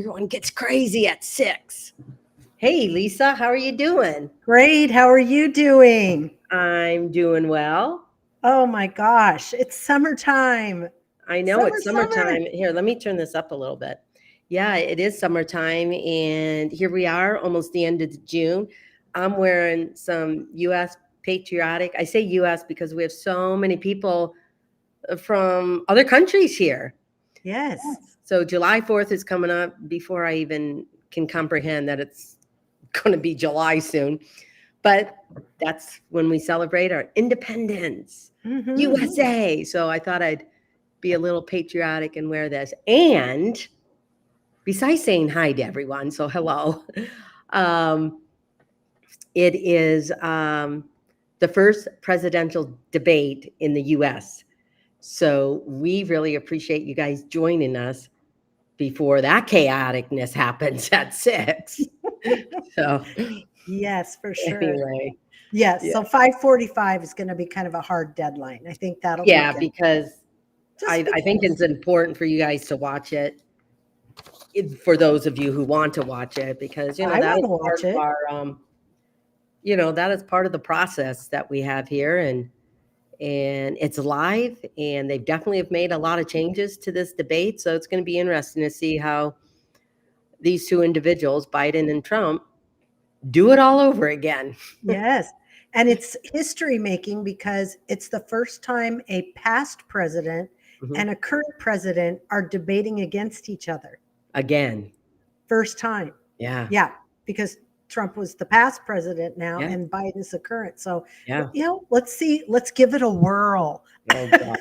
everyone gets crazy at 6. Hey, Lisa, how are you doing? Great. How are you doing? I'm doing well. Oh my gosh, it's summertime. I know Summer, it's summer. summertime. Here, let me turn this up a little bit. Yeah, it is summertime, and here we are, almost the end of June. I'm wearing some U.S. patriotic. I say U.S. because we have so many people from other countries here. Yes. So July 4th is coming up before I even can comprehend that it's going to be July soon. But that's when we celebrate our independence, Mm-hmm. USA. So I thought I'd be a little patriotic and wear this. And besides saying hi to everyone, so hello, um, it is the first presidential debate in the US. So we really appreciate you guys joining us before that chaoticness happens at 6. So Yes, for sure. anyway, Yes. yeah. So 5:45 is going to be kind of a hard deadline. I think that'll be Yeah, good. because Just I think because. it's important for you guys to watch it, for those of you who want to watch it, because I that want is to part watch of it. our that is part of the process that we have here, and it's live, and they definitely have made a lot of changes to this debate, so it's going to be interesting to see how these two individuals, Biden and Trump, do it all over again. Yes. And it's history making because it's the first time a past president Mhm. and a current president are debating against each other. Again. First time. Yeah. Yeah, because Trump was the past president now Yeah. and Biden's the current. So, Yeah. let's see, let's give it a whirl. Oh gosh.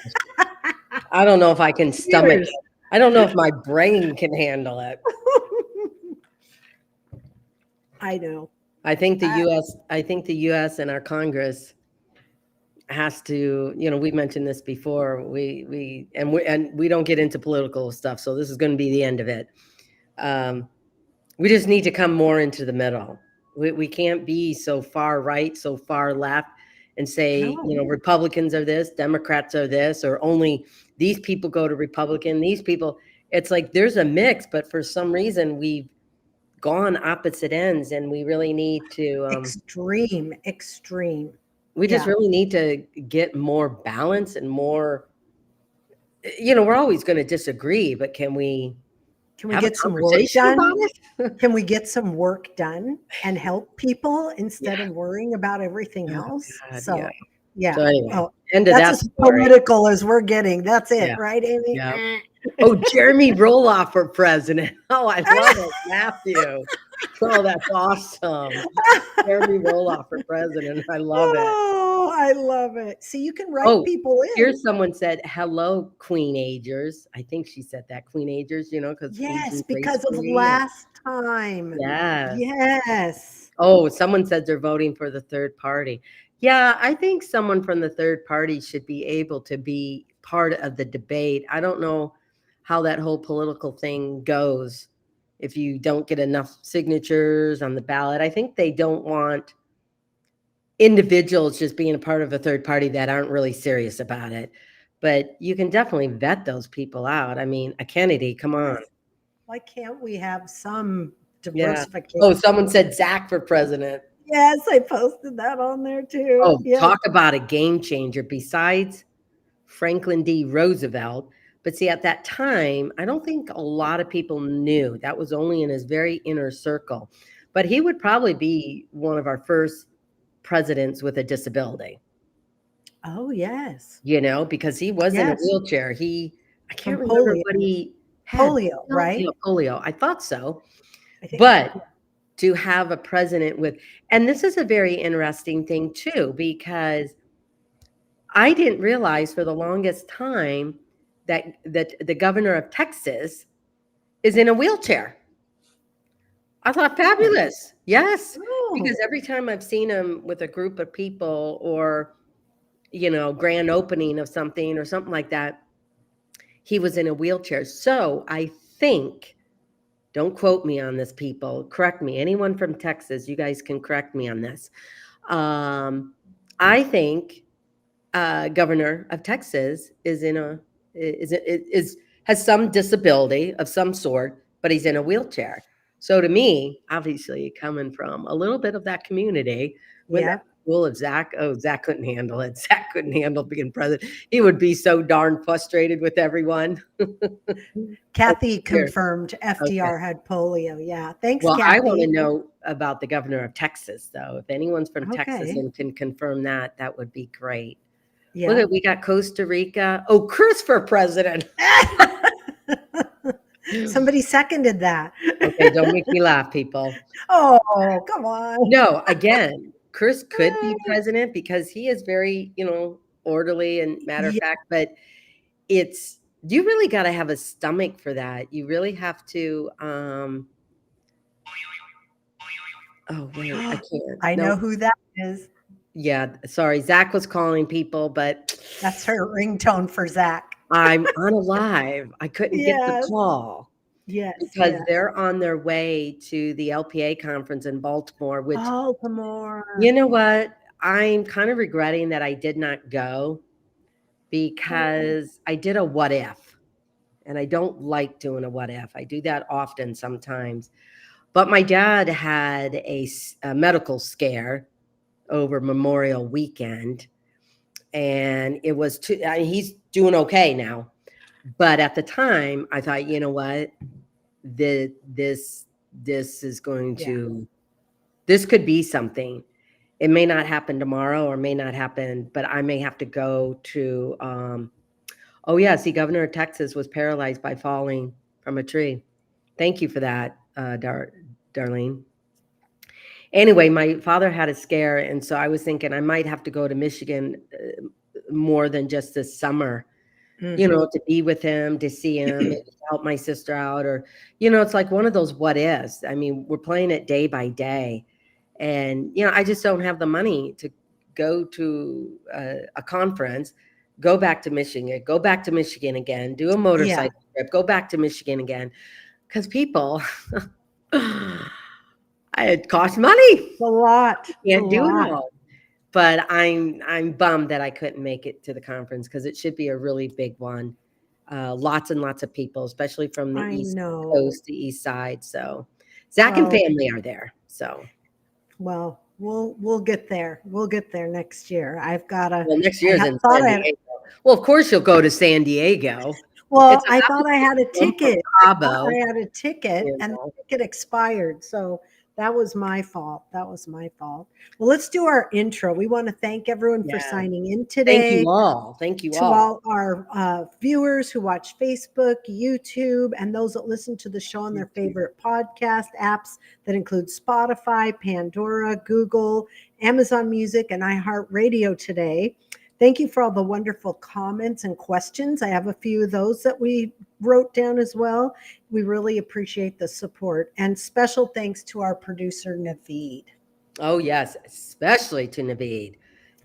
I don't know if I can stomach Cheers. it. I don't know if my brain can handle it. I know. I think the US and our Congress has to, we mentioned this before. We don't get into political stuff, so this is going to be the end of it. We just need to come more into the middle. We can't be so far right, so far left, and say, No, Republicans are this, Democrats are this, or only these people go to Republican, these people. It's like there's a mix, but for some reason we've gone opposite ends, and we really need to. extreme, extreme. We just Yeah. really need to get more balance and more. We're always going to disagree, but can we Can we have a get some work conversation done? about it? Can we get some work done and help people Yeah. instead of worrying about everything Oh else? God. Yeah. So, yeah. So anyway, Oh, end of that's that as story. political as we're getting. That's it, Yeah. right, Amy? Yeah. Oh, Jeremy Roloff for president. Oh, I love it, Matthew. Oh, that's awesome. Jeremy Roloff for president. I love it. Oh, I love it. See, you can write Oh, people in. here's someone said, "Hello, Queen Agers." I think she said that, Queen Agers. Because Yes, aging because of gracefully. last time. Yes. Yes. Oh, someone said they're voting for the third party. Yeah, I think someone from the third party should be able to be part of the debate. I don't know how that whole political thing goes if you don't get enough signatures on the ballot. I think they don't want individuals just being a part of a third party that aren't really serious about it. But you can definitely vet those people out. I mean, a Kennedy, come on. Yes. Why can't we have some Yeah. diversification? Oh, someone said Zach for president. Yes, I posted that on there too. Oh, Yes. talk about a game changer besides Franklin D. Roosevelt. But see, at that time, I don't think a lot of people knew. That was only in his very inner circle. But he would probably be one of our first presidents with a disability, Oh, yes. because he was in a Yes. wheelchair. I From can't remember polio. what he had. Polio, No, right? polio. I thought so. I think so. But to have a president with, and this is a very interesting thing too, because I didn't realize for the longest time that the governor of Texas is in a wheelchair. I thought Oh, fabulous. Yes, because oh, every time I've seen him with a group of people or grand opening of something or something like that, he was in a wheelchair. So I think, don't quote me on this, people. Correct me. Anyone from Texas, you guys can correct me on this. I think governor of Texas is in a is has some disability of some sort, but he's in a wheelchair. So to me, obviously coming from a little bit of that community, when that Yeah. school of Zach couldn't handle it. Zach couldn't handle being president. He would be so darn frustrated with everyone. Oh, Kathy here. confirmed Okay. FDR had polio. Yeah. Thanks, Well, I want to Kathy. know about the governor of Texas, though. If anyone's from Texas Okay. and can confirm that, that would be great. Look Yeah. at, we got Costa Rica. Oh, Chris for president. Somebody seconded that. Okay, don't make me laugh, people. Oh, come on. No, again, Chris could be president because he is very, orderly and matter of Yeah. fact, but it's, you really got to have a stomach for that. You really have to, oh, wait, I can't. I No, know who that is. yeah, sorry. Zach was calling people, but That's her ringtone for Zach. I'm unalive. I couldn't get the Yes. call Yes. because Yes. they're on their way to the LPA conference in Baltimore, which, Baltimore. you know what? I'm kind of regretting that I did not go because I did a what if, and I don't like doing a what if. I do that often sometimes. But my dad had a medical scare over Memorial Weekend, and it was too, I mean, he's doing okay now. But at the time, I thought, you know what, the this is going Yeah. to, this could be something. It may not happen tomorrow, or may not happen, but I may have to go to. Oh yeah, see, Governor of Texas was paralyzed by falling from a tree. Thank you for that, Darlene. Anyway, my father had a scare, and so I was thinking I might have to go to Michigan more than just this summer, Mhm. to be with him, to see him, maybe to help my sister out, or, it's like one of those what ifs. I mean, we're playing it day by day. And, I just don't have the money to go to a conference, go back to Michigan, go back to Michigan again, do a Yeah. motorcycle trip, go back to Michigan again. Because people, it costs money. A lot. A Can't do it lot. all. But I'm bummed that I couldn't make it to the conference because it should be a really big one. Lots and lots of people, especially from the I East know. Coast, the East Side. So Zach and Well, family are there. So we'll get there. We'll get there next year. well, next I year's ha in thought San I had Diego. Well, of course you'll go to San Diego. well, It's I about thought the I had a one from ticket. I thought Cabo. I had a ticket, You and know. the ticket expired, so that was my fault. That was my fault. Well, let's do our intro. We wanna thank everyone for Yeah. signing in Thank you today. all. Thank you To all. all our viewers who watch Facebook, YouTube, and those that listen to the show on their favorite podcast apps that include Spotify, Pandora, Google, Amazon Music, and iHeartRadio today. Thank you for all the wonderful comments and questions. I have a few of those that we wrote down as well. We really appreciate the support. And special thanks to our producer, Naveed. Oh, yes, especially to Naveed.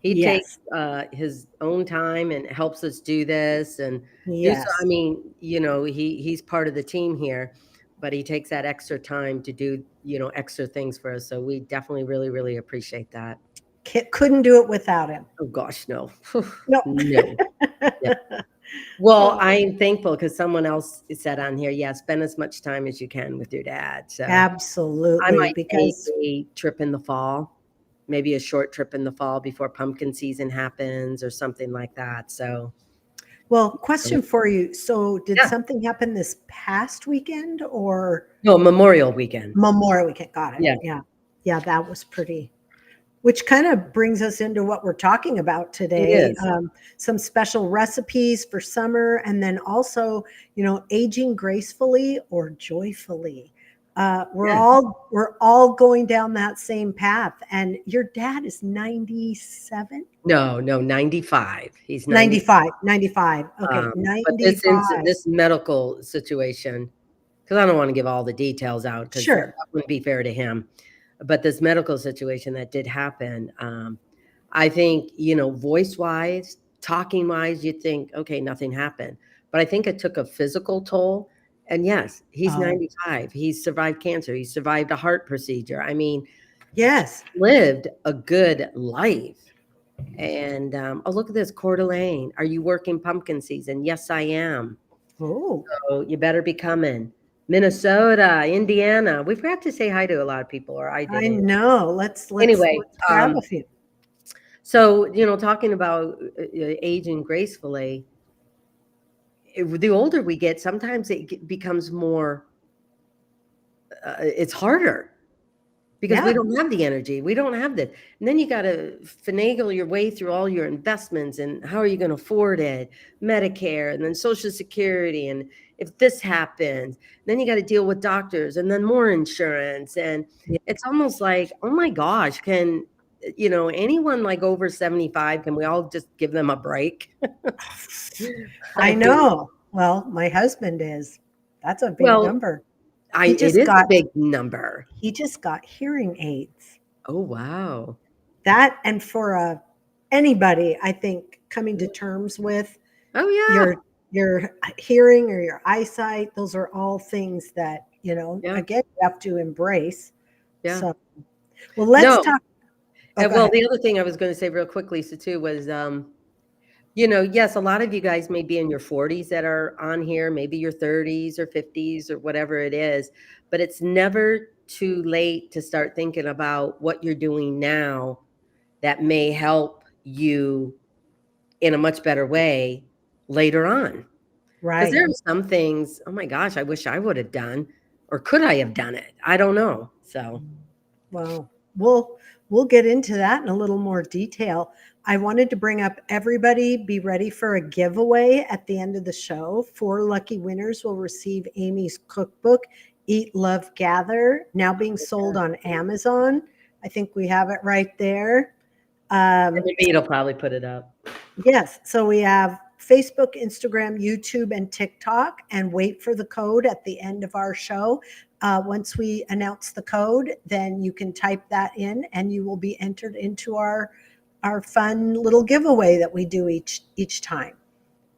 He takes Yes. his own time and helps us do this and do so. I Yes. mean, he's part of the team here, but he takes that extra time to do, extra things for us. So we definitely really, really appreciate that. Couldn't do it without him. Oh gosh, no. No. No. Yeah. Well, Oh, I'm thankful because someone else said on here, yeah, spend as much time as you can with your dad. So I absolutely, might take because a trip in the fall, maybe a short trip in the fall before pumpkin season happens or something like that. So, well, question for you. So did yeah. something happen this past weekend or No, Memorial Weekend. Memorial weekend? Got it. Yeah, Yeah. Yeah, that was pretty, which kind of brings us into what we're talking about it today. is. Some special recipes for summer, and then also, aging gracefully or joyfully. We're Yeah. all going down that same path. And your dad is 97? No, 95. He's 90. 95, 95. Okay, But this 95. this medical situation, because I don't want to give all the details out because that Sure. wouldn't be fair to him. But this medical situation that did happen, I think, voice wise, talking wise, you'd think, okay, nothing happened. But I think it took a physical toll. And yes, he's Oh, 95. He's survived cancer. He survived a heart procedure. I mean, yes. lived a good life. And oh, look at this, Coeur d'Alene. Are you working pumpkin season? Yes, I am. Oh, So you better be coming. Minnesota, Indiana. We forgot to say hi to a lot of people, or I I didn't. know. Let's Anyway, grab a few. so talking about aging gracefully, the older we get, sometimes becomes more. It's harder because we Yeah. don't have the energy. We don't have the, and then you got to finagle your way through all your investments and how are you going to afford it, Medicare, and then Social Security, and if this happens, then you got to deal with doctors and then more insurance, and Yeah. it's almost like, oh my gosh, can anyone like over 75, can we all just give them a break? I I mean, know. Well, my husband is. That's a big well, number. it is a big number. He just got hearing aids. Oh wow. That, and for anybody, I think coming to terms with Oh yeah. your hearing or your eyesight, those are all things that, Yeah. again, you have to embrace. Yeah. So, well, let's No. talk. Oh, go Well, ahead. the other thing I was going to say real quick, Lisa, too, was, yes, a lot of you guys may be in your 40s that are on here, maybe your 30s or 50s or whatever it is, but it's never too late to start thinking about what you're doing now that may help you in a much better way later on. Because Right. there are some things, oh my gosh, I wish I would have done, or could I have done it? I don't know. So, Well, we'll get into that in a little more detail. I wanted to bring up everybody be ready for a giveaway at the end of the show. 4 lucky winners will receive Amy's cookbook, Eat, Love, Gather, now being sold on Amazon. I think we have it right there. and maybe it'll probably put it up. Yes. So we have Facebook, Instagram, YouTube, and TikTok. And wait for the code at the end of our show. Once we announce the code, then you can type that in and you will be entered into our fun little giveaway that we do each time.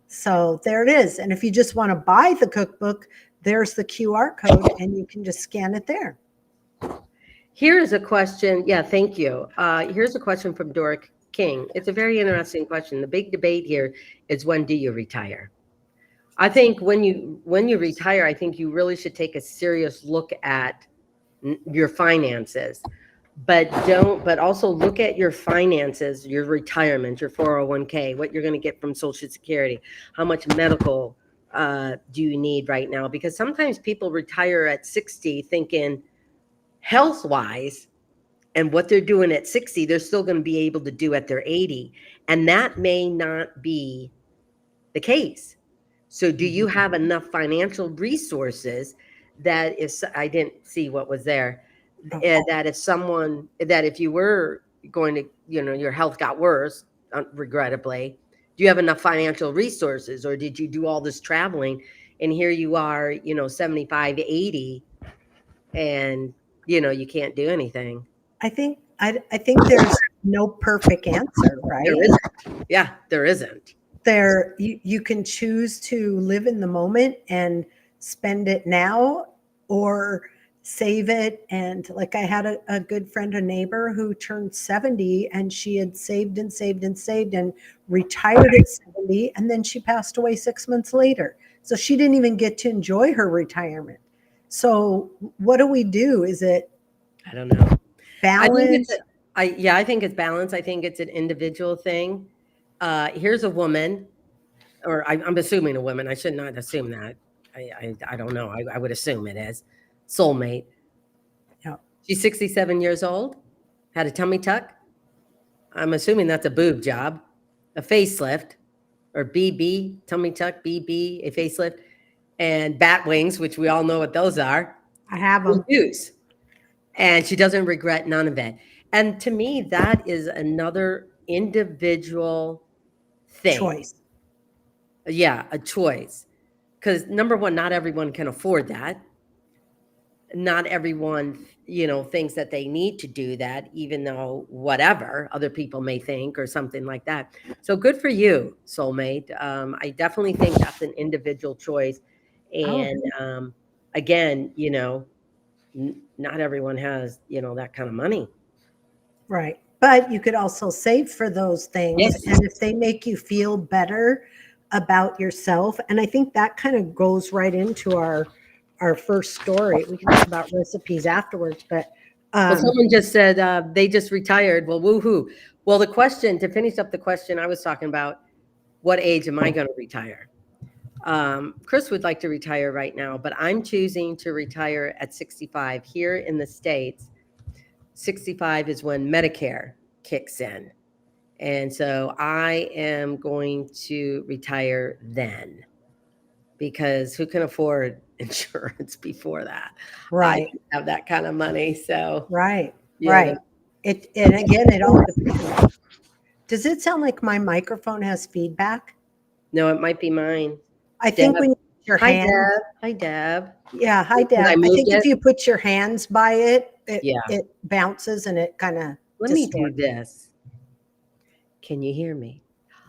So there it is. And if you just want to buy the cookbook, there's the QR code and you can just scan it there. Here is a question. Yeah, thank you. Here's a question from Doric King. It's a very interesting question. The big debate here is, when do you retire? I think when you retire, I think you really should take a serious look at your finances, but also look at your finances, your retirement, your 401k, what you're going to get from Social Security, how much medical do you need right now? Because sometimes people retire at 60 thinking health wise, and what they're doing at 60, they're still going to be able to do at their 80. And that may not be the case. So do you have enough financial resources that if I didn't see what was there, that if you were going to, your health got worse, regrettably, do you have enough financial resources, or did you do all this traveling and here you are, 75, 80, and you can't do anything? I think there's no perfect answer, There right? isn't. Yeah, there isn't. You can choose to live in the moment and spend it now, or save it. And like, I had a good friend, a neighbor who turned 70, and she had saved and saved and saved and retired at 70, and then she passed away 6 months later, so she didn't even get to enjoy her retirement. So what do we do? Is it I don't know. I think balance? I think it's balance. I think it's an individual thing. Here's a woman, or I'm assuming a woman. I should not assume that. I don't know. I would assume it is soulmate. Yeah. She's 67 years old, had a tummy tuck. I'm assuming that's a boob job, a facelift, or BB, tummy tuck, BB, a facelift, and bat wings, which we all know what those are. I have them. Shoes. And she doesn't regret none of it. And to me, that is another individual thing. Choice. Yeah, a choice. Because number one, not everyone can afford that. Not everyone, thinks that they need to do that, even though whatever other people may think or something like that. So good for you, soulmate. I definitely think that's an individual choice. Oh, And again, not everyone has, that kind of money. right. But you could also save for those things. Yes. And if they make you feel better about yourself, and I think that kind of goes right into our our first story. We can talk about recipes afterwards, but Well, someone just said they just retired. Well, woohoo. Well, the question, to finish up the question I was talking about, what age am I going to retire? Chris would like to retire right now, but I'm choosing to retire at 65. Here in the States, 65 is when Medicare kicks in. And so I am going to retire then, because who can afford insurance before that? I right, don't have that kind of money. So, right, you know, right. And again, it all depends. Does it sound like my microphone has feedback? no, it might be mine. I Deb. think when you put your Hi, hands, Deb. Hi, Deb. yeah, hi, Did I Deb. I move think if it? you put your hands by it, Yeah. it bounces and it kind of Let me do distorts. this. Can you hear me?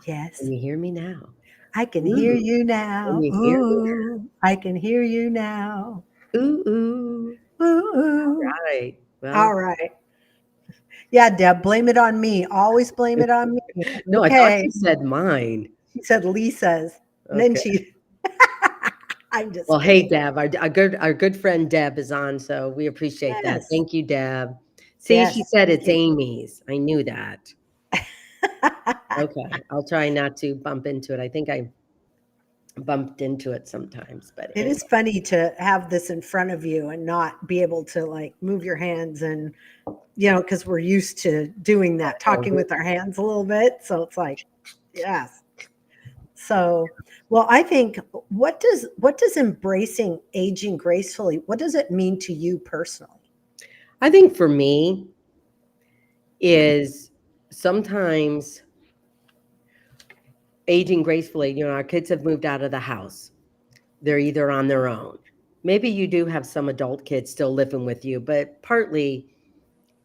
Can Yes, you hear me now? I can hear Ooh, you can now. you hear me Ooh, I can hear you now. now? Ooh, ooh. Ooh, ooh. Right. Well, All right. Yeah, Deb, blame it on me. Always blame it on me. no, I thought Okay. you said mine. She said Lisa's. And then Okay. she, I'm Well, just hey, kidding. Deb, our good friend Deb is on, so we appreciate that. Yes. Thank you, Deb. See, she Yes. said Thank it's you. Amy's. I knew that. Okay, I'll try not to bump into it. I think I bumped into it sometimes, but It anyway. is funny to have this in front of you and not be able to like move your hands and, because we're used to doing that, talking with our hands a little bit. So it's like, yes. So, well, I think what does embracing aging gracefully, what does it mean to you personally? I think for me is sometimes aging gracefully. Our kids have moved out of the house. They're either on their own. Maybe you do have some adult kids still living with you, but partly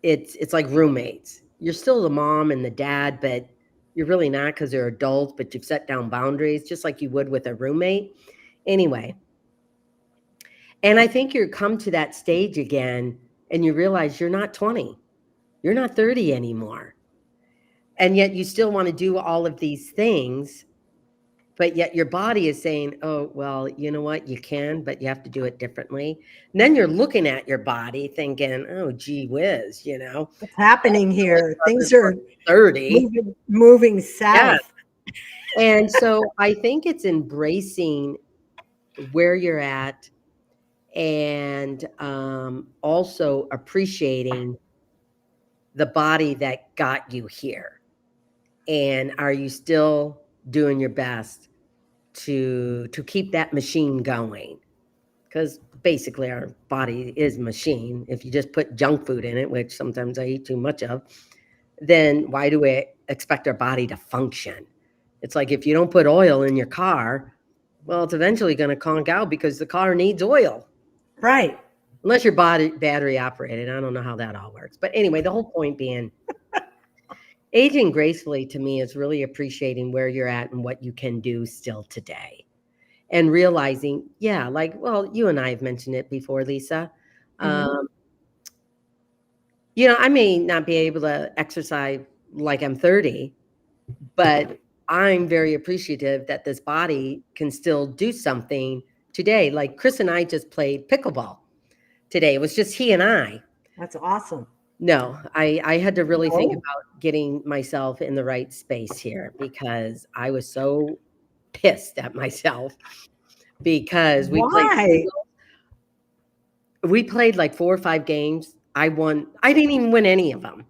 it's like roommates. You're still the mom and the dad, but you're really not, because they're adults, but you've set down boundaries just like you would with a roommate. Anyway, and I think you come to that stage again and you realize you're not 20. You're not 30 anymore. And yet you still want to do all of these things, but yet your body is saying, oh, well, you know what? You can, but you have to do it differently. And then you're looking at your body thinking, oh, gee whiz, What's happening here? Things for are 30. moving Yeah. south. And so I think it's embracing where you're at, and also appreciating the body that got you here. And are you still doing your best to keep that machine going? Because basically our body is machine. If you just put junk food in it, which sometimes I eat too much of, then why do we expect our body to function? It's like if you don't put oil in your car, well, it's eventually going to conk out because the car needs oil. Right. Unless your body battery operated. I don't know how that all works. But anyway, the whole point being, aging gracefully to me is really appreciating where you're at and what you can do still today. And realizing, yeah, like, well, you and I have mentioned it before, Lisa. Mhm. Um, I may not be able to exercise like I'm 30, but I'm very appreciative that this body can still do something today. Like Chris and I just played pickleball today. It was just he and I. That's awesome. No, I had to really think No. about getting myself in the right space here, because I was so pissed at myself because Why? we played like 4 or 5 games. I won. I didn't even win any of them.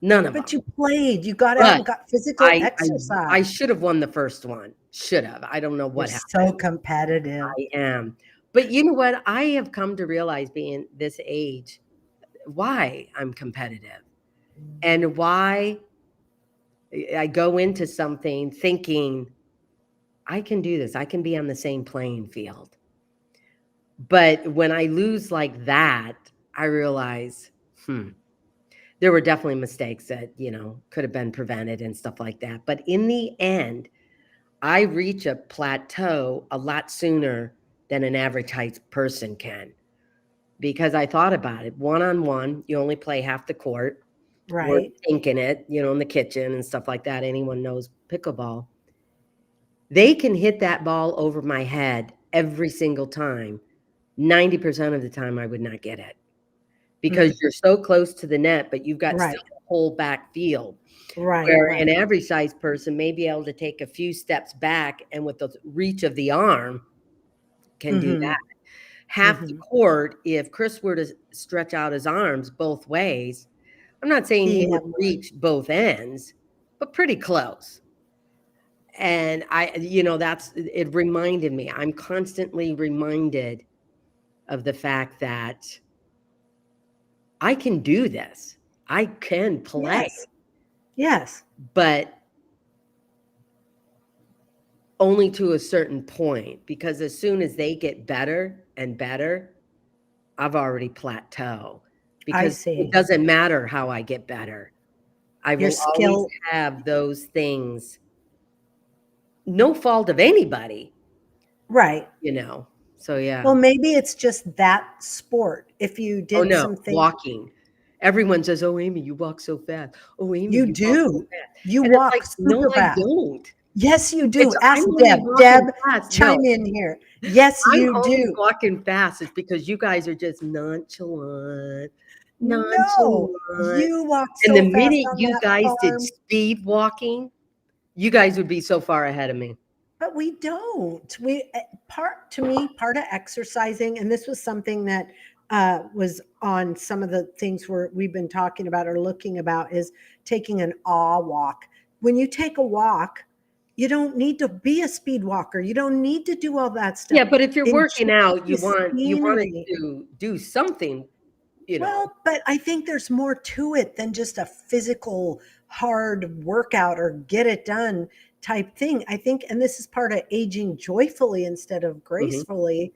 None of But them. you played. You got out But and got physical I exercise. should have won the first one. Should have. I don't know You're what so happened. competitive. I am. But you know what? I have come to realize, being this age, why I'm competitive and why I go into something thinking I can do this. I can be on the same playing field. But when I lose like that, I realize, there were definitely mistakes that, could have been prevented and stuff like that. But in the end, I reach a plateau a lot sooner than an average height person can, because I thought about it. One on one, you only play half the court. We're Right. thinking it, in the kitchen and stuff like that. Anyone knows pickleball. They can hit that ball over my head every single time. 90% of the time I would not get it because you're so close to the net, but you've got Right. still a whole back field. Right. Where an Right. average size person may be able to take a few steps back and with the reach of the arm can do Mm-hmm. that. Half the Mm-hmm. court, if Chris were to stretch out his arms both ways, I'm not saying he He would had more. reach both ends, but pretty close. And it reminded me. I'm constantly reminded of the fact that I can do this. I can play, Yes. Yes. but only to a certain point because as soon as they get better and better, I've already plateaued I because it see. doesn't matter how I get better. I Your will always skill. have those things, no fault of anybody, Right. you know. So yeah. Well, maybe it's just that sport. If you Oh did no, something, walking. Everyone says, "Oh, Amy, you walk so fast. Oh, Amy, you you walk so do. fast." You And it's walk like, no, super I fast. don't. Yes, you do. It's Ask I'm only Deb. walking Deb, fast. No, chime in here. Yes, I'm you only do. walking fast is because you guys are just nonchalant, No, nonchalant. you walk And the so fast minute on you that guys did farm, speed walking, you guys would be so far ahead of me. but we don't. Part of exercising, and this was something that was on some of the things we've been talking about or looking about, is taking an awe walk. When you take a walk, you don't need to be a speed walker. You don't need to do all that stuff. Yeah, but if you're working Enjoy out, the you want it scenery. to do something, you know. Well, but I think there's more to it than just a physical hard workout or get it done type thing. I think, and this is part of aging joyfully instead of Mhm. gracefully,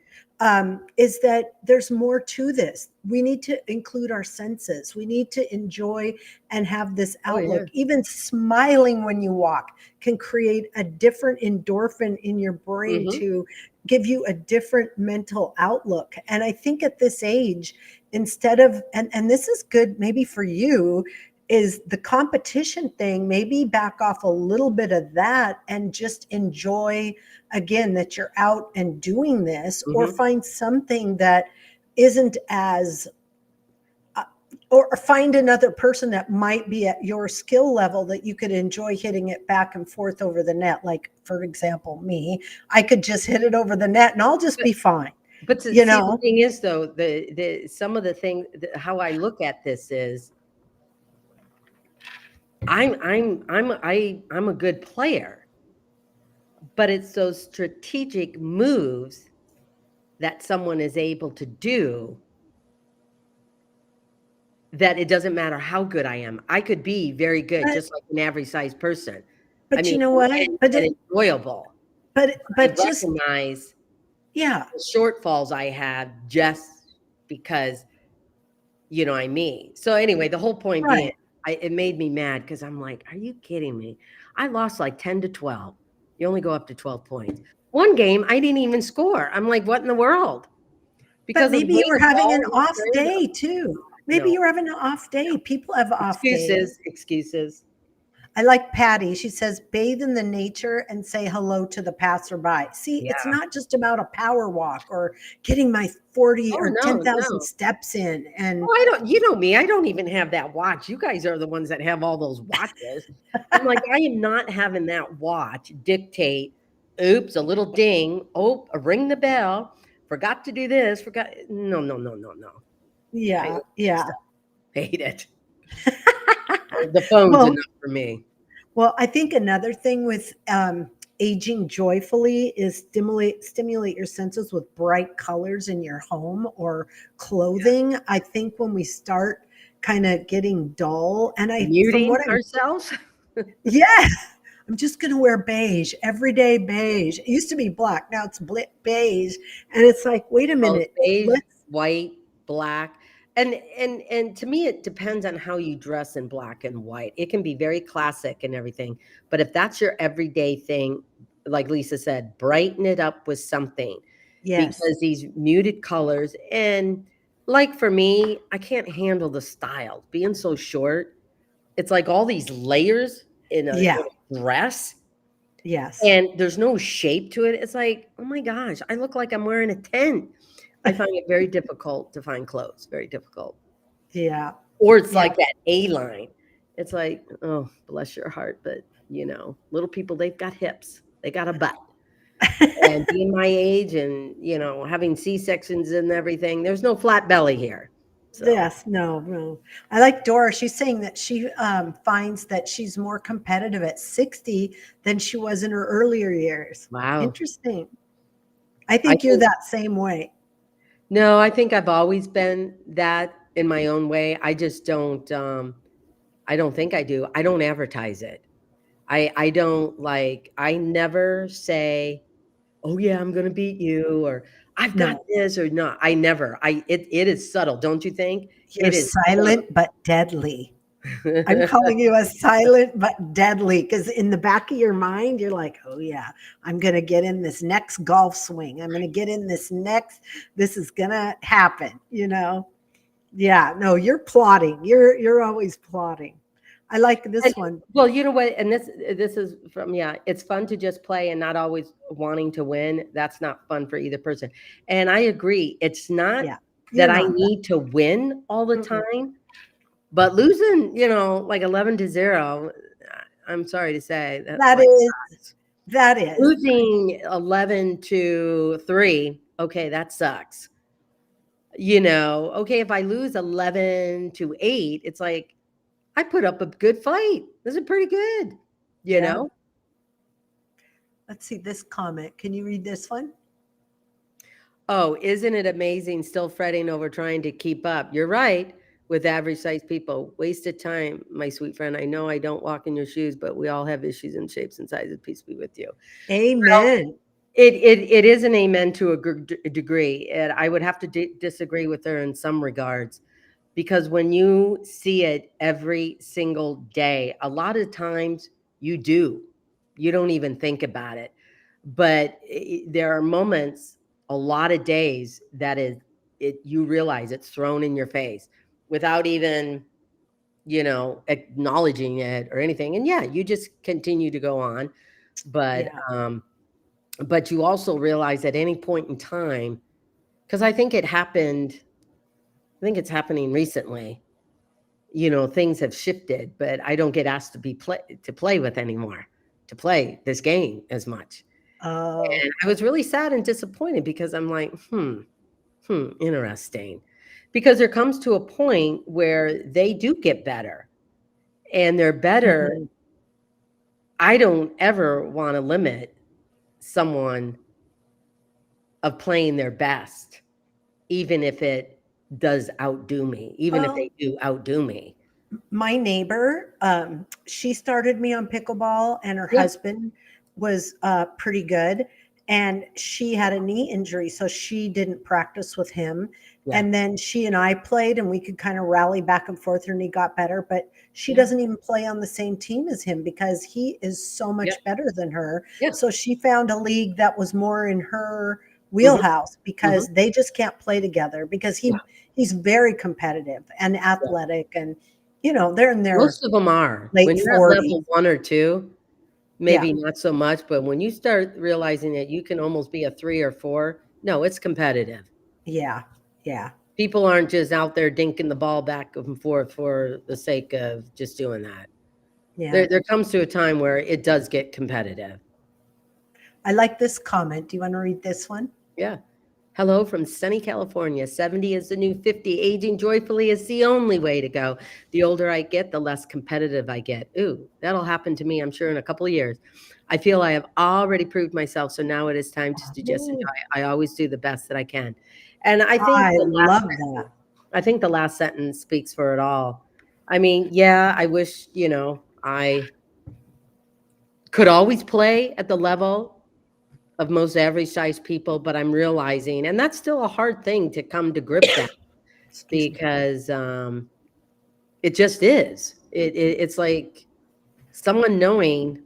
is that there's more to this. We need to include our senses. We need to enjoy and have this Oh yeah. outlook. Even smiling when you walk can create a different endorphin in your brain Mhm. to give you a different mental outlook. And I think at this age, instead of, and this is good maybe for you, is the competition thing, maybe back off a little bit of that and just enjoy again that you're out and doing this, or Mhm. find something that isn't as uh, or find another person that might be at your skill level that you could enjoy hitting it back and forth over the net. Like, for example, me, I could just hit it over the net and I'll just But be fine, but to you see, the know? thing is though, the some of the things how I look at this is I'm a good player, but it's those strategic moves that someone is able to do that it doesn't matter how good I am. I could be very good, But just like an average sized person. I but mean, you know what? and enjoyable. I But just recognize yeah, the shortfalls I have just because, I'm me. So anyway, the whole point being, right. it made me mad because I'm like, are you kidding me? I lost like 10 to 12. You only go up to 12 points. One game, I didn't even score. I'm like, what in the world? But Because of the maybe way you were the having an ball was off turned. day too. Maybe No, you were having an off day. People have off days. excuses, excuses. I like Patty. She says, bathe in the nature and say hello to the passerby. See, it's Yeah. not just about a power walk or getting my 40 Oh, or no, 10,000 no. steps in. And Oh, I don't, you know me, I don't even have that watch. You guys are the ones that have all those watches. I'm like, I am not having that watch dictate, oops, a little ding, oh, ring the bell, forgot to do this, forgot. No, no, no, no, no. I hate yeah, that yeah. stuff. Hate it. The phone's Well, enough for me. Well, I think another thing with aging joyfully is stimulate your senses with bright colors in your home or clothing. I think when we start kind of getting dull, and from Muting what I'm, ourselves? yeah, I'm just going to wear beige, everyday beige. It used to be black, now it's beige, and it's like, wait a Well, minute, beige, let's, white, black, and to me, it depends on how you dress in black and white. It can be very classic and everything, but if that's your everyday thing, like Lisa said, brighten it up with something yes, because these muted colors and like for me, I can't handle the style being so short. It's like all these layers in yeah, a dress yes. and there's no shape to it. It's like, oh my gosh, I look like I'm wearing a tent. I find it very difficult to find clothes, very difficult. Yeah. Or it's Yeah. like that A line. It's like, oh, bless your heart, but little people, they've got hips, they got a butt. And being my age and, having C-sections and everything, there's no flat belly here. So, Yes, no, no. I like Dora. She's saying that she finds that she's more competitive at 60 than she was in her earlier years. wow. Interesting. I I think you're think that same way. no, I think I've always been that in my own way. I don't think I do. I don't advertise it. I don't like I never say, "Oh yeah, I'm gonna beat you," or "I've got No, this," or not. I never. It is subtle, don't you think? you're It is silent but deadly. I'm subtle. calling you a silent but deadly because in the back of your mind, you're like, oh, yeah, I'm going to get in this next golf swing. I'm going to get in this is going to happen, Yeah, no, you're plotting. You're always plotting. I like And this one. well, you know what? And this is from it's fun to just play and not always wanting to win. That's not fun for either person. And I agree. It's not Yeah, that you're I not that. need to win all the Mm-mm. time, but losing, like 11-0, I'm sorry to say that That like is, sucks. that is. Losing 11-3, okay, that sucks. Okay, if I lose 11-8, it's like I put up a good fight. This is pretty good, you Yeah. know? Let's see this comment. Can you read this one? Oh, isn't it amazing still fretting over trying to keep up? You're right with average sized people. Wasted time, my sweet friend. I know I don't walk in your shoes, but we all have issues and shapes and sizes. Peace be with you. Well, Amen. it is an amen to a degree. And I would have to disagree with her in some regards because when you see it every single day, a lot of times you don't even think about it. But there are moments, a lot of days that is it you realize it's thrown in your face without even, acknowledging it or anything. And yeah, you just continue to go on. But Yeah. but you also realize at any point in time, because I think it's happening recently. Things have shifted, but I don't get asked to play with anymore, to play this game as much. Oh, And I was really sad and disappointed because I'm like, interesting. Because there comes to a point where they do get better and they're better. mhm. I don't ever want to limit someone of playing their best, even if it does outdo me, even if Well, they do outdo me. my neighbor, she started me on pickleball, and her Yeah. husband was pretty good. And she had a knee injury, so she didn't practice with him. Yeah. And then she and I played, and we could kind of rally back and forth. Her knee got better, but she Yeah. doesn't even play on the same team as him because he is so Yeah. much better than her. Yeah. So she found a league that was more in her Mhm. wheelhouse Mhm. because they just can't play together because Yeah. he's very competitive and Yeah. athletic, and they're in their Most of them are. When late you're at 40s. level 1 or 2, Yeah. maybe not so much, but when you start realizing that you can almost be a 3 or 4, no, it's competitive. Yeah. Yeah. People aren't just out there dinking the ball back and forth for the sake of just doing that. Yeah. There comes to a time where it does get competitive. I like this comment. Do you want to read this one? Yeah. Hello from sunny California. 70 is the new 50. Aging joyfully is the only way to go. The older I get, the less competitive I get. Ooh, that'll happen to me, I'm sure, in a couple of years. I feel I have already proved myself, so now it is time to just Ooh, enjoy. I always do the best that I can. And I love that. I think the last sentence speaks for it all. I mean, yeah, I wish, I could always play at the level of most average sized people, but I'm realizing, and that's still a hard thing to come to grips at Excuse me. because it just is. It's like someone knowing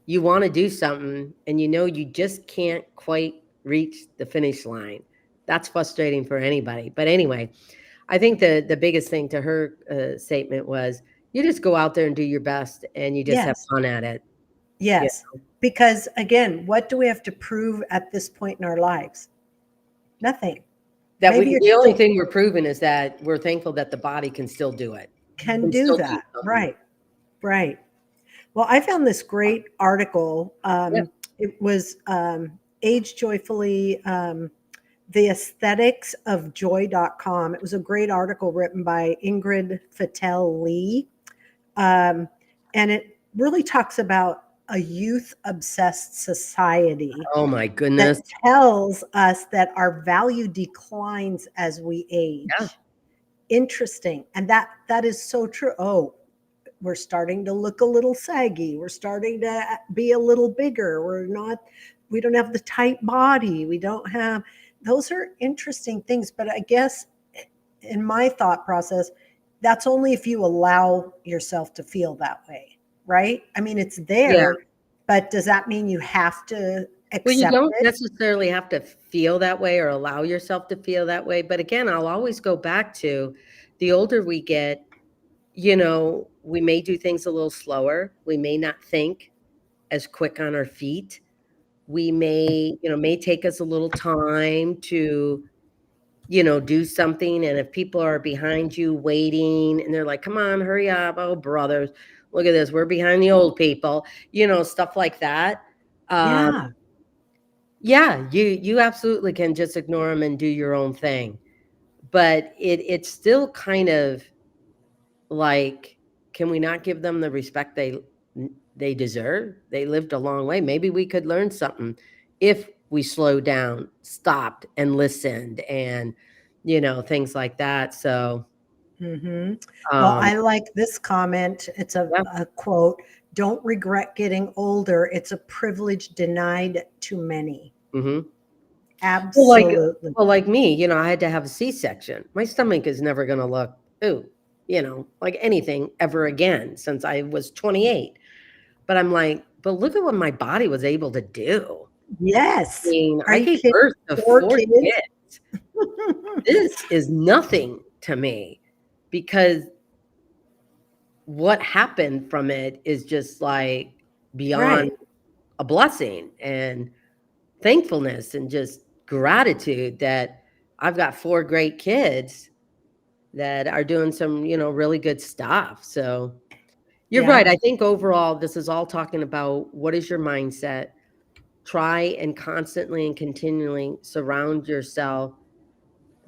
you want to do something and you just can't quite reach the finish line. That's frustrating for anybody. But anyway, I think the biggest thing to her statement was you just go out there and do your best and you just have Yes. fun at it. Yeah. Yes. Because again, what do we have to prove at this point in our lives? Nothing. That Maybe the it's only just thing we're proving is that we're thankful that the body can still do it. can Can do still do that. something. Right. Right. Well, I found this great article. Yeah. It was Age Joyfully, the aesthetics of joy.com. It was a great article written by Ingrid Fattel Lee. And it really talks about a youth obsessed society Oh my that goodness. tells us that our value declines as we Yeah. age. Interesting. And that is so true. Oh, we're starting to look a little saggy. We're starting to be a little bigger. We don't have the tight body. We don't have, those are interesting things. But I guess in my thought process, that's only if you allow yourself to feel that way, right? I mean, it's Yeah. there, but does that mean you have to Well, you accept don't it? necessarily have to feel that way or allow yourself to feel that way. But again, I'll always go back to the older we get, we may do things a little slower. We may not think as quick on our feet. We may take us a little time to, do something. And if people are behind you waiting and they're like, come on, hurry up. Oh, brothers, look at this. We're behind the old people, stuff like that. Um, Yeah, yeah, you absolutely can just ignore them and do your own thing. But it's still kind of like, can we not give them the respect they deserve? They lived a long way. Maybe we could learn something if we slowed down, stopped, and listened, and things like that. So, hmm. Well, um, I like this comment. It's yeah. a quote. Don't regret getting older. It's a privilege denied to many. Hmm. Well, Absolutely. like me, I had to have a C-section. My stomach is never going to look, ooh, like anything ever again since I was 28. But I'm like, but look at what my body was able to do. I Yes. mean, Are I you gave kidding? birth to 4 4 kids? kids. This is nothing to me because what happened from it is just like beyond Right. a blessing and thankfulness and just gratitude that I've got 4 great kids that are doing some, really good stuff. So you're right. Yeah. I think overall, this is all talking about what is your mindset. Try and constantly and continually surround yourself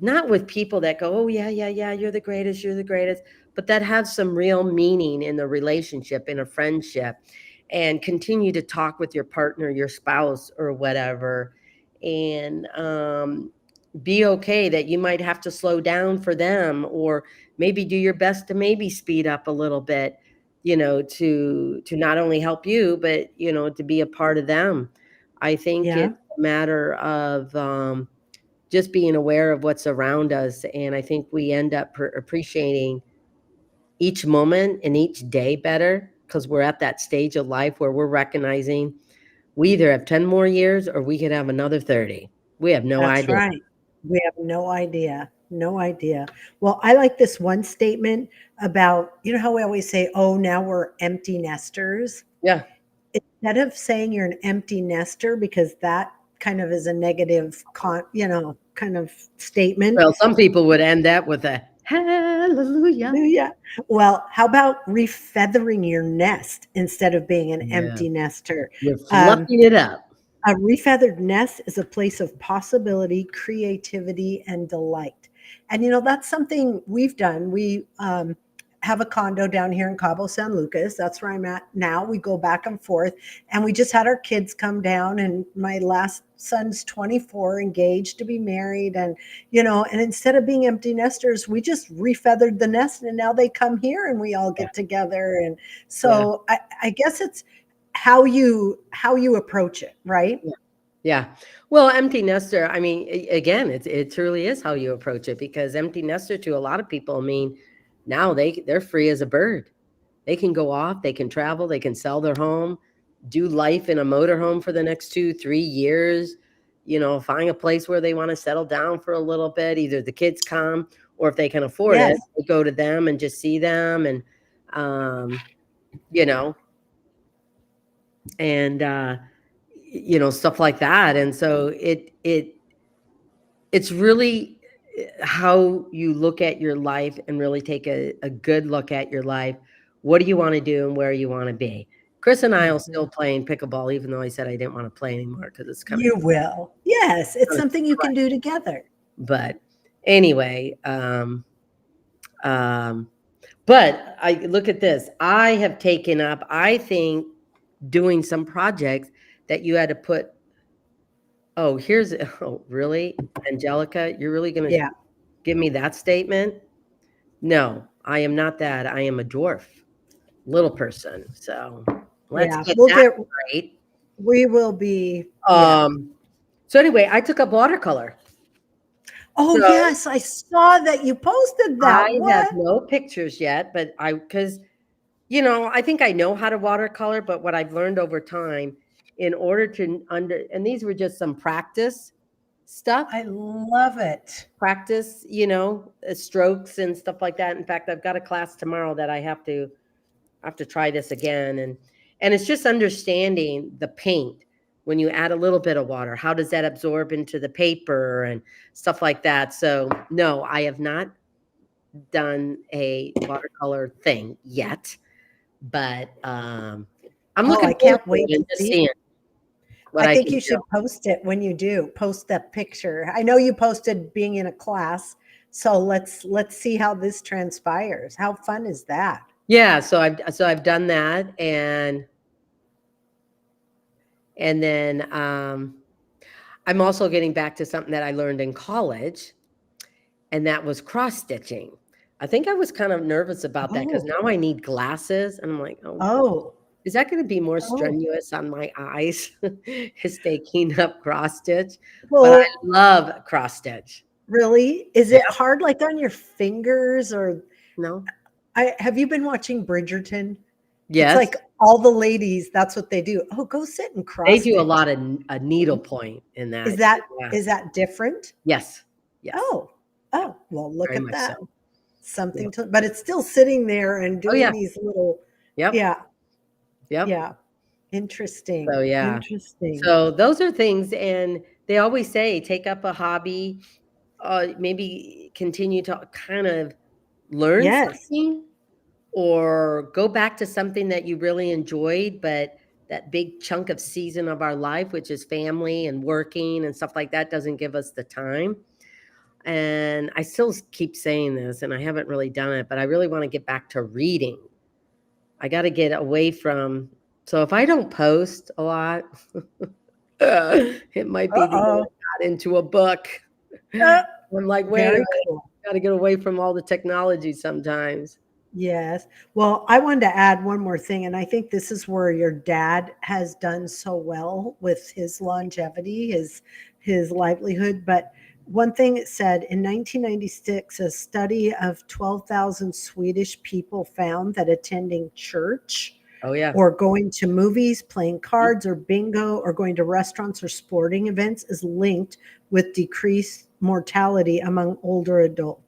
not with people that go, oh yeah, yeah, yeah, you're the greatest, but that have some real meaning in the relationship, in a friendship, and continue to talk with your partner, your spouse, or whatever, and be okay that you might have to slow down for them, or maybe do your best to maybe speed up a little bit, to not only help you, but to be a part of them. I think Yeah. it's a matter of just being aware of what's around us. And I think we end up appreciating each moment and each day better because we're at that stage of life where we're recognizing we either have 10 more years or we could have another 30. We have no That's idea. right. We have no idea. No idea. Well, I like this one statement about, you know how we always say, oh, now we're empty nesters? Yeah. Instead of saying you're an empty nester, because that kind of is a negative, kind of statement. Well, some people would end that with a hallelujah. Yeah. Well, how about refeathering your nest instead of being an Yeah. empty nester? You're Um, fluffing it up. A refeathered nest is a place of possibility, creativity, and delight. And that's something we've done. We have a condo down here in Cabo San Lucas. That's where I'm at now. We go back and forth, and we just had our kids come down. And my last son's 24, engaged to be married, and instead of being empty nesters, we just refeathered the nest, and now they come here, and we all Yeah. get together. And Yeah. so I guess it's how you approach it, right? Yeah. Yeah. Well, empty nester, I mean, again, it truly is how you approach it because empty nester to a lot of people, I mean, now they're free as a bird. They can go off, they can travel, they can sell their home, do life in a motorhome for the next 2, 3 years, find a place where they want to settle down for a little bit. Either the kids come or if they can afford it, Yes. they go to them and just see them and you know, and stuff like that. And so it's really how you look at your life and really take a good look at your life. What do you want to do and where you want to be? Chris and I are still playing pickleball, even though I said I didn't want to play anymore because it's You will. Yes, it's kind of, something you can do together. but anyway, um, but I look at this. I have taken up, I think, doing some projects that you had to put. Oh, here's, oh, really? Angelica, you're really going to Yeah. give me that statement? No, I am not that. I am a dwarf, little person. So let's Yeah. get We'll that get, right. we will be, yeah. Um, so anyway, I took up watercolor. Oh, So yes. I saw that you posted I that. have What? no pictures yet, but because, I think I know how to watercolor, but what I've learned over time, in order to and these were just some practice stuff, I love it. practice, strokes and stuff like that. In fact, I've got a class tomorrow that I have to try this again. And it's just understanding the paint. When you add a little bit of water, how does that absorb into the paper and stuff like that? So no, I have not done a watercolor thing yet, but I'm Oh, looking I forward can't to wait it to and just see. seeing what I I think can you do. should post it when you do. Post that picture. I know you posted being in a class, so let's see how this transpires. How fun is that? Yeah, so I've done that, and then I'm also getting back to something that I learned in college, and that was cross stitching. I think I was kind of nervous about that because Oh, now I need glasses, and I'm like, oh, oh, is that going to be more oh. strenuous on my eyes? Is taking up cross stitch, but I Well, love cross stitch. really? Is Yeah, it hard like on your fingers or no, I have you been watching Bridgerton? It's yes, like all the ladies, that's what they do. Oh, go sit and they cross do a stitch. lot of a needle point in Is that. that Yeah, is that different? yes, yes, Oh, yeah, oh, well, look very at much so. that. Yeah. Something to, but it's still sitting there and Oh doing yeah, these little, yep, yeah, yep. yeah. Interesting. So yeah. Interesting. So those are things, and they always say take up a hobby, maybe continue to kind of learn Yes. something, or go back to something that you really enjoyed, but that big chunk of season of our life, which is family and working and stuff like that, doesn't give us the time. And I still keep saying this, and I haven't really done it, but I really want to get back to reading. I got to get away from. So if I don't post a lot, it might be because Uh-oh. I got into a book. Uh, I'm like, wait a very minute, cool. got to get away from all the technology sometimes. Yes. Well, I wanted to add one more thing, and I think this is where your dad has done so well with his longevity, his livelihood. But one thing it said in 1996, a study of 12,000 Swedish people found that attending church Oh yeah. or going to movies, playing cards or bingo, or going to restaurants or sporting events is linked with decreased mortality among older adults.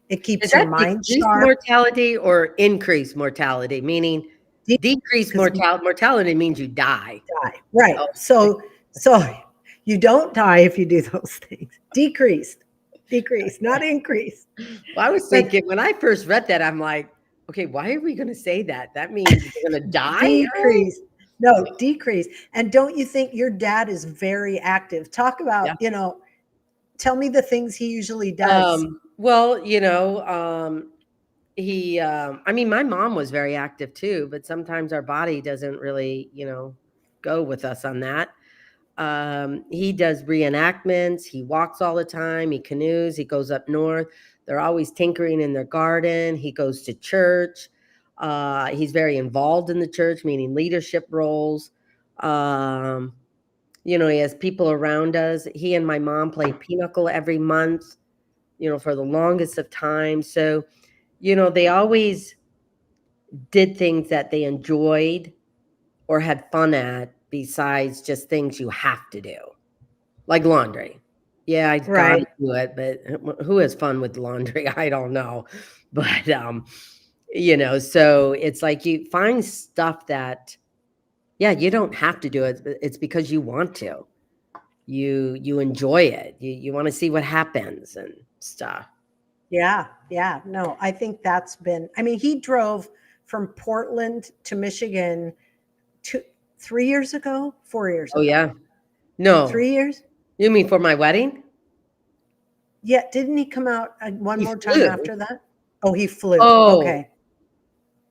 It Is keeps your that mind decreased sharp. mortality or increased mortality? Meaning decreased Because you mortality means you die. die. Right. Oh, So you don't die if you do those things. Decreased, decrease, not increase. well, I was But thinking when I first read that, I'm like, okay, why are we going to say that? That means you're going to die? Oh, decrease. No, decrease. And don't you think your dad is very active? Talk about, yeah. tell me the things he usually does. Well, I mean, my mom was very active too, but sometimes our body doesn't really, go with us on that. He does reenactments. He walks all the time. He canoes. He goes up north. They're always tinkering in their garden. He goes to church. He's very involved in the church, meaning leadership roles. Um, he has people around us. He and my mom play pinochle every month, for the longest of time. So, they always did things that they enjoyed or had fun at besides just things you have to do. Like laundry. Yeah, I gotta Right. do it, but who has fun with laundry? I don't know. But, so it's like you find stuff that, yeah, you don't have to do it. It's because you want to. You enjoy it. You wanna see what happens, and stuff. Yeah. Yeah. No, I think that's been, I mean, he drove from Portland to Michigan 3 years ago, 4 years Oh ago, yeah. No. 3 years. You mean for my wedding? Yeah. Didn't he come out one He more time flew. after that? Oh, he flew. Oh, Okay.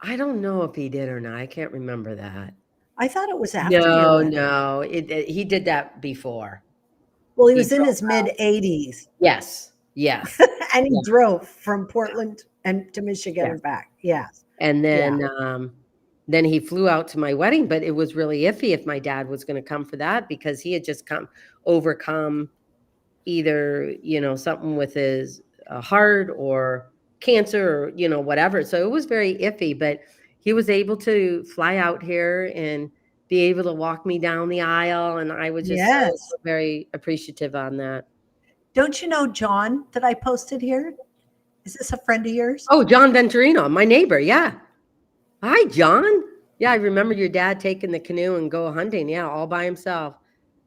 I don't know if he did or not. I can't remember that. I thought it was after your No, wedding. no. He did that before. Well, he He was in drove his mid out. 80s Yes. Yes. and he Yeah. drove from Portland and to Michigan Yes. and back. Yes. And Yeah. then he flew out to my wedding, but it was really iffy if my dad was going to come for that because he had just overcome either, something with his heart or cancer or, whatever. So it was very iffy, but he was able to fly out here and be able to walk me down the aisle. And I was just so, Yes. so very appreciative on that. Don't you know John that I posted here? Is this a friend of yours? Oh, John Venturino, my neighbor. Yeah. Hi, John. Yeah, I remember your dad taking the canoe and go hunting. Yeah, all by himself.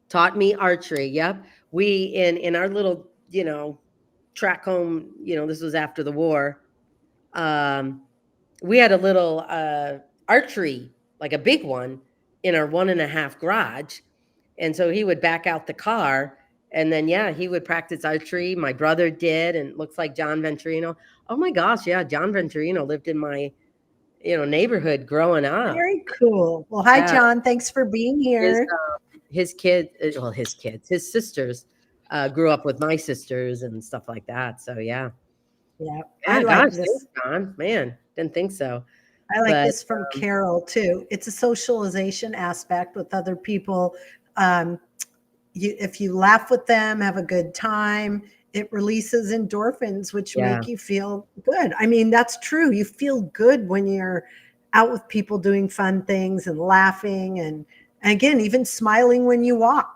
Taught me archery. Yep. We in our little, track home, this was after the war. Um, we had a little archery, like a big one, in our 1.5 garage. And so he would back out the car and then yeah, he would practice archery. My brother did, and it looks like John Venturino. Oh my gosh, yeah, John Venturino lived in my neighborhood growing up. Very cool. Well, hi, Yeah, John. Thanks for being his here. his kid, well, his sisters grew up with my sisters and stuff like that. So yeah, Yeah, I yeah, like gosh, thanks, this. John. Man, didn't think so, I like but this from Carol too. It's a socialization aspect with other people. Um, if you laugh with them, have a good time, it releases endorphins, which yeah. make you feel good. I mean, that's true. You feel good when you're out with people doing fun things and laughing and again, even smiling when you walk.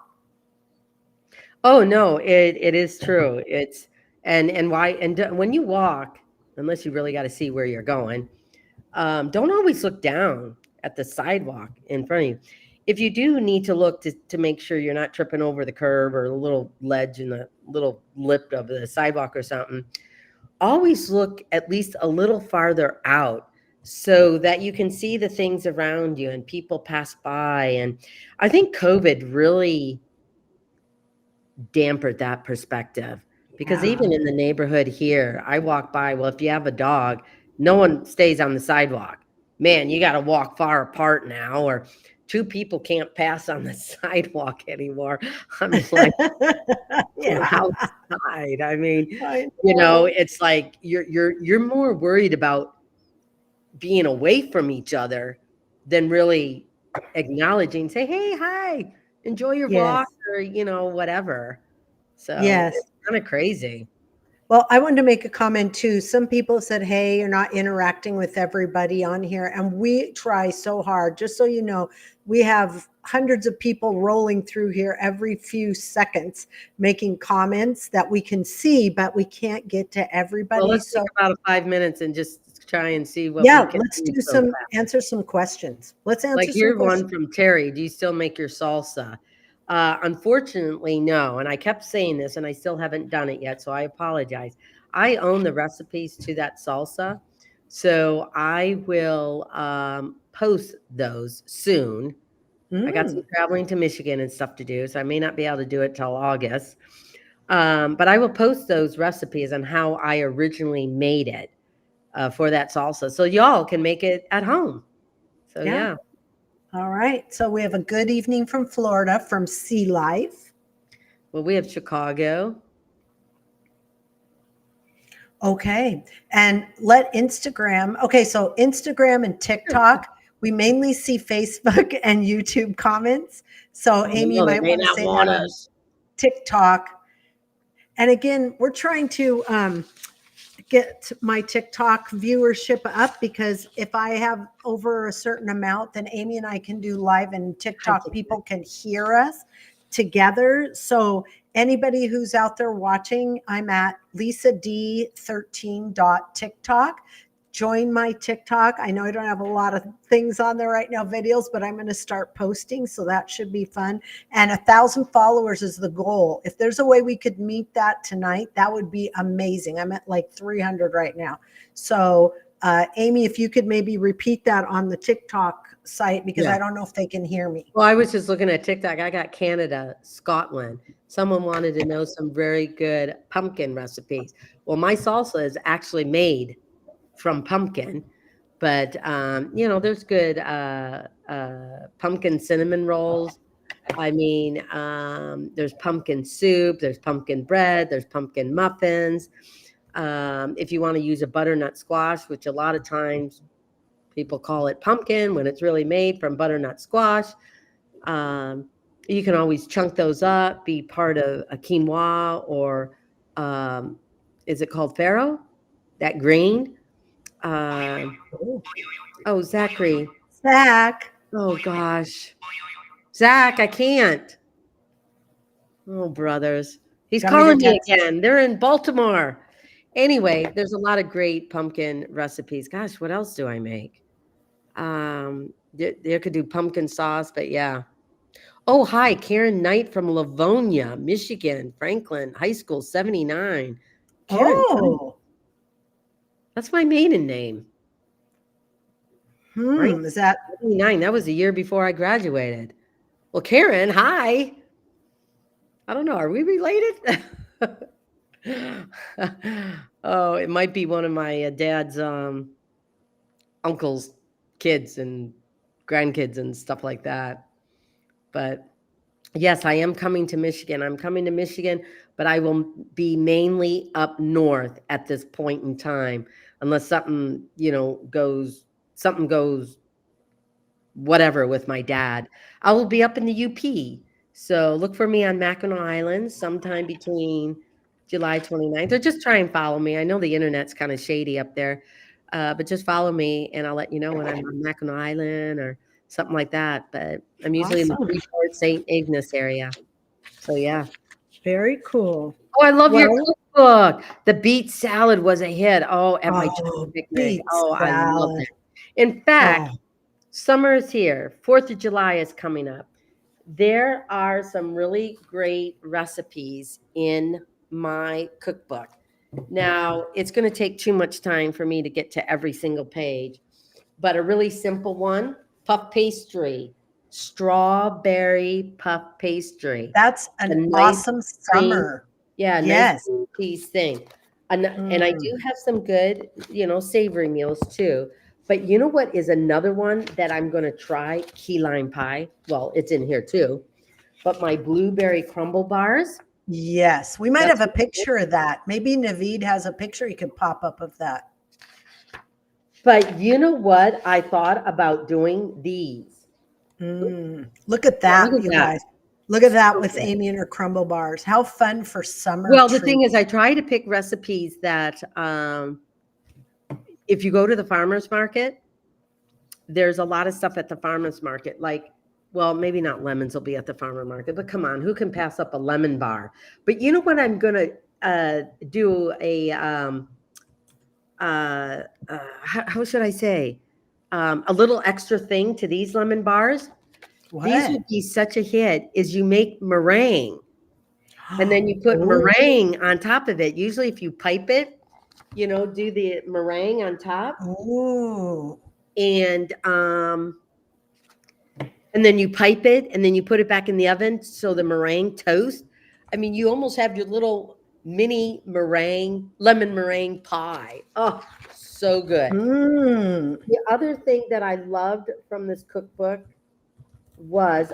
Oh no, it is true. It's and why when you walk, unless you really got to see where you're going, don't always look down at the sidewalk in front of you. If you do need to look to make sure you're not tripping over the curb or the little ledge in the little lip of the sidewalk or something, always look at least a little farther out so that you can see the things around you and people pass by. And I think COVID really dampened that perspective because Yeah. even in the neighborhood here, I walk by. Well, if you have a dog, no one stays on the sidewalk. Man, you got to walk far apart now, or two people can't pass on the sidewalk anymore. I'm like, we're Yeah. outside. I mean, I know. it's like you're more worried about being away from each other than really acknowledging, say, hey, hi, enjoy your walk, Yes. or whatever. So Yes. it's kind of crazy. Well, I wanted to make a comment too. Some people said, hey, you're not interacting with everybody on here. And we try so hard. Just so you know, we have hundreds of people rolling through here every few seconds making comments that we can see, but we can't get to Well, everybody. let's take So, about 5 minutes and just try and see what we yeah, can let's do do so some fast. answer some questions. Let's Like answer some here's one questions. from Terry. Do you still make your salsa? Unfortunately, no. And I kept saying this and I still haven't done it yet. So I apologize. I own the recipes to that salsa. So I will post those soon. I got some Mm, traveling to Michigan and stuff to do. So I may not be able to do it till August. But I will post those recipes on how I originally made it for that salsa. So y'all can make it at home. So yeah. yeah. All right. So we have a good evening from Florida from Sea Life. Well, we have Chicago. Okay. And let Instagram, okay, so Instagram and TikTok, we mainly see Facebook and YouTube comments. So Oh, Amy, you no, they might may want to not say that want on us. TikTok. And again, we're trying to get my TikTok viewership up because if I have over a certain amount, then Amy and I can do live and Hi, TikTok TikTok. people can hear us together. So anybody who's out there watching, I'm at Lisa D13.TikTok. join my TikTok. I know I don't have a lot of things on there right now, videos, but I'm going to start posting. So that should be fun. And 1,000 followers is the goal. If there's a way we could meet that tonight, that would be amazing. I'm at like 300 right now. So Amy, if you could maybe repeat that on the TikTok site, because I don't know if they can hear me. Well, I was just looking at TikTok. I got Canada, Scotland. Someone wanted to know some very good pumpkin recipes. Well, my salsa is actually made from pumpkin, but there's good pumpkin cinnamon rolls. I mean, there's pumpkin soup, there's pumpkin bread, there's pumpkin muffins. If you want to use a butternut squash, which a lot of times people call it pumpkin when it's really made from butternut squash. You can always chunk those up, be part of a quinoa or is it called farro? That green. Zachary. Zach. Oh, gosh. Zach, I can't. Oh, brothers. He's calling me again. They're in Baltimore. Anyway, there's a lot of great pumpkin recipes. Gosh, what else do I make? There could do pumpkin sauce, but yeah. Oh, hi, Karen Knight from Livonia, Michigan, Franklin High School, 79. Karen, that's my maiden name. Right? Is that 79? That was the year before I graduated. Well, Karen, hi. I don't know. Are we related? Oh, it might be one of my dad's uncle's kids and grandkids and stuff like that. But yes, I am coming to Michigan. I'm coming to Michigan, but I will be mainly up north at this point in time, unless something, goes whatever with my dad. I will be up in the UP. So look for me on Mackinac Island sometime between July 29th, or just try and follow me. I know the internet's kind of shady up there, but just follow me and I'll let you know when I'm on Mackinac Island or something like that. But I'm usually in the Freeport, St. Ignace area. So yeah. Very cool. Oh, I love your cookbook. The beet salad was a hit. Oh, at my picnic. Oh, I love it. In fact, summer is here. 4th of July is coming up. There are some really great recipes in my cookbook. Now, it's going to take too much time for me to get to every single page, but a really simple one, puff pastry, strawberry puff pastry. That's an awesome summer. Yeah, nice piece thing. And I do have some good, savory meals too. But you know what is another one that I'm going to try? Key lime pie. Well, it's in here too. But my blueberry crumble bars. Yes, we might have a picture of that. Maybe Naveed has a picture he could pop up of that. But you know what? I thought about doing these. Look at that, you guys. Look at that with Amy and her crumble bars. How fun for summer. Well, the thing is, I try to pick recipes that if you go to the farmer's market, there's a lot of stuff at the farmer's market. Like, well, maybe not lemons will be at the farmer market, but come on, who can pass up a lemon bar? But you know what? I'm going to do a, how should I say? A little extra thing to these lemon bars. What? These would be such a hit is you make meringue and then you put meringue on top of it. Usually if you pipe it, do the meringue on top. And then you pipe it and then you put it back in the oven so the meringue toast. I mean, you almost have your little mini lemon meringue pie. Oh, so good. The other thing that I loved from this cookbook was,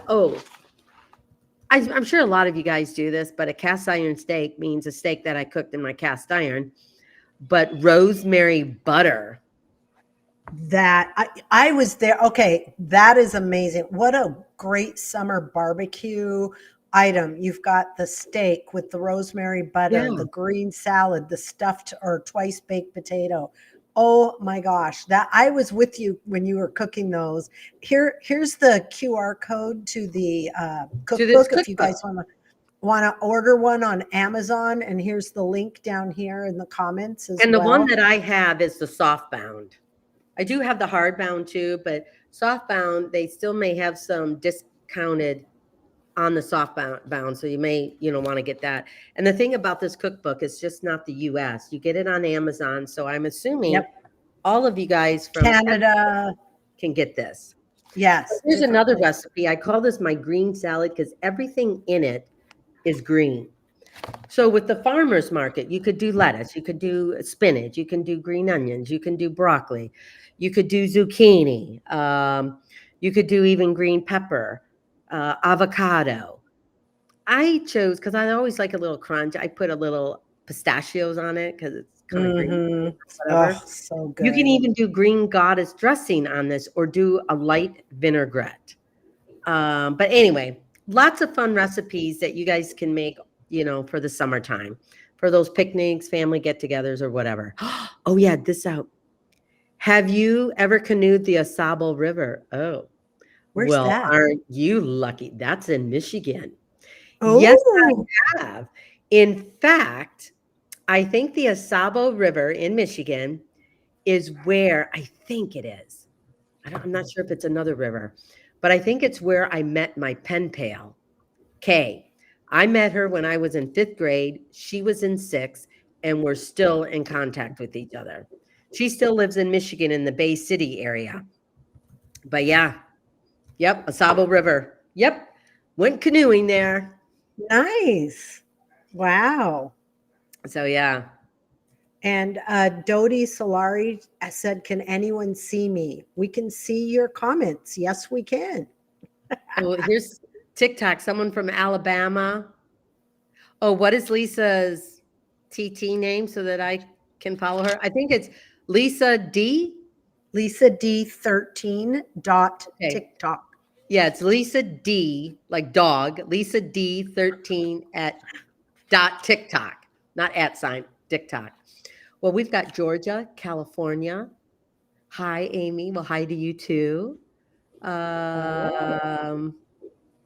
I'm sure a lot of you guys do this, but a cast iron steak means a steak that I cooked in my cast iron, but rosemary butter. That I was there. Okay, that is amazing. What a great summer barbecue item. You've got the steak with the rosemary butter, the green salad, the stuffed or twice baked potato. Oh my gosh, that I was with you when you were cooking those. Here's the QR code to the cookbook if you guys want to. want to order one on Amazon, and here's the link down here in the comments as And the one well. that I have is the soft bound. I do have the hard bound too, but soft bound, they still may have some discounted on the soft bound. So you may, want to get that. And the thing about this cookbook is just not the US. You get it on Amazon. So I'm assuming Yep. all of you guys from Canada. can get this. Yes. Here's Different another places. recipe. I call this my green salad because everything in it is green. So with the farmer's market, you could do lettuce, you could do spinach, you can do green onions, you can do broccoli, you could do zucchini, you could do even green pepper, avocado. I chose because I always like a little crunch. I put a little pistachios on it because it's kind of green, Mm-hmm. whatever. Oh, so You can good. even do green goddess dressing on this or do a light vinaigrette. But anyway, lots of fun recipes that you guys can make, for the summertime, for those picnics, family get-togethers, or whatever. Oh yeah, this out. Have you ever canoed the Osable River? Oh, Where's well, that? aren't you lucky? That's in Michigan. Yes, Oh, I have. In fact, I think the Osabo River in Michigan is where I think it is. I'm not sure if it's another river, but I think it's where I met my pen pal, Kay. I met her when I was in 5th grade. She was in 6th, and we're still in contact with each other. She still lives in Michigan in the Bay City area. But yeah, yep, Osabo River. Yep, went canoeing there. nice. Wow. So yeah. And Dodie Solari said, "Can anyone see me? We can see your comments. Yes, we can." Oh, here's TikTok. Someone from Alabama. Oh, what is Lisa's TT name so that I can follow her? I think it's Lisa D. Lisa D13 dot Okay. TikTok. Yeah, it's Lisa D, like dog, Lisa D13 at dot TikTok, not at sign, TikTok. Well, we've got Georgia, California. Hi, Amy. Well, hi to you too. Oh, Um,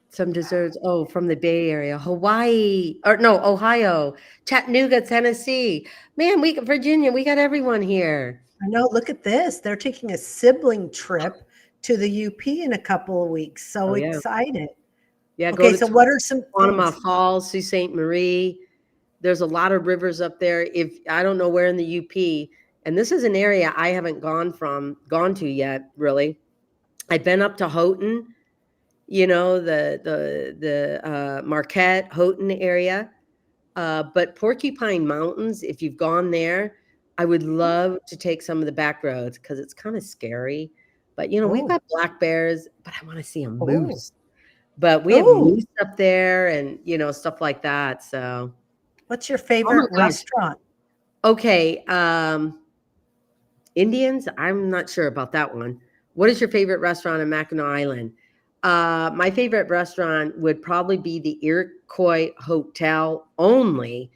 some desserts. Oh, from the Bay Area, Hawaii, or no, Ohio, Chattanooga, Tennessee. Man, Virginia, we got everyone here. I know. Look at this. They're taking a sibling trip to the UP in a couple of weeks. So Oh yeah, excited. yeah. Go Okay, to so what are some Guanima things? Falls, Sault Ste. Marie. There's a lot of rivers up there. If I don't know where in the UP, and this is an area I haven't gone to yet, really. I've been up to Houghton, the Marquette, Houghton area. But Porcupine Mountains, if you've gone there, I would love to take some of the back roads because it's kind of scary. But we've Oh, got black bears, but I want to see a oh, moose. But we have oh. moose up there and stuff like that. So, What's your oh my favorite gosh. restaurant? Okay, Indians, I'm not sure about that one. What is your favorite restaurant in Mackinac Island? My favorite restaurant would probably be the Iroquois Hotel, only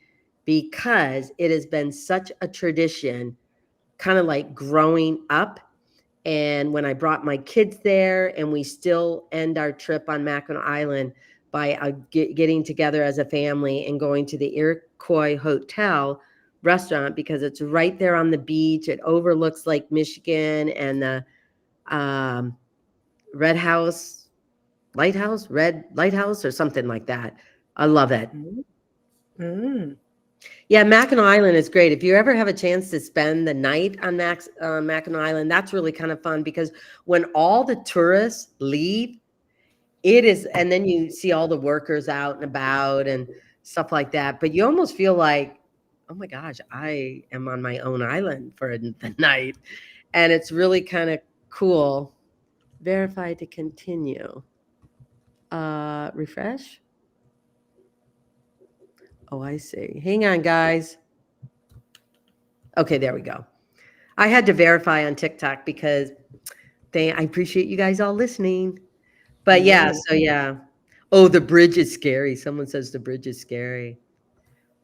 because it has been such a tradition, kind of like growing up. And when I brought my kids there, and we still end our trip on Mackinac Island by getting together as a family and going to the Iroquois Hotel restaurant because it's right there on the beach. It overlooks Lake Michigan and the um, Red House, Lighthouse, Red Lighthouse, or something like that. I love it. Mm, mm. Yeah, Mackinac Island is great. If you ever have a chance to spend the night on Mackinac Island, that's really kind of fun because when all the tourists leave, it is, and then you see all the workers out and about and stuff like that. But you almost feel like, oh my gosh, I am on my own island for the night. And it's really kind of cool. Verify to continue. Refresh. Oh, I see. Hang on, guys. Okay, there we go. I had to verify on TikTok because I appreciate you guys all listening. But yeah, Mm. so yeah. Oh, the bridge is scary. Someone says the bridge is scary.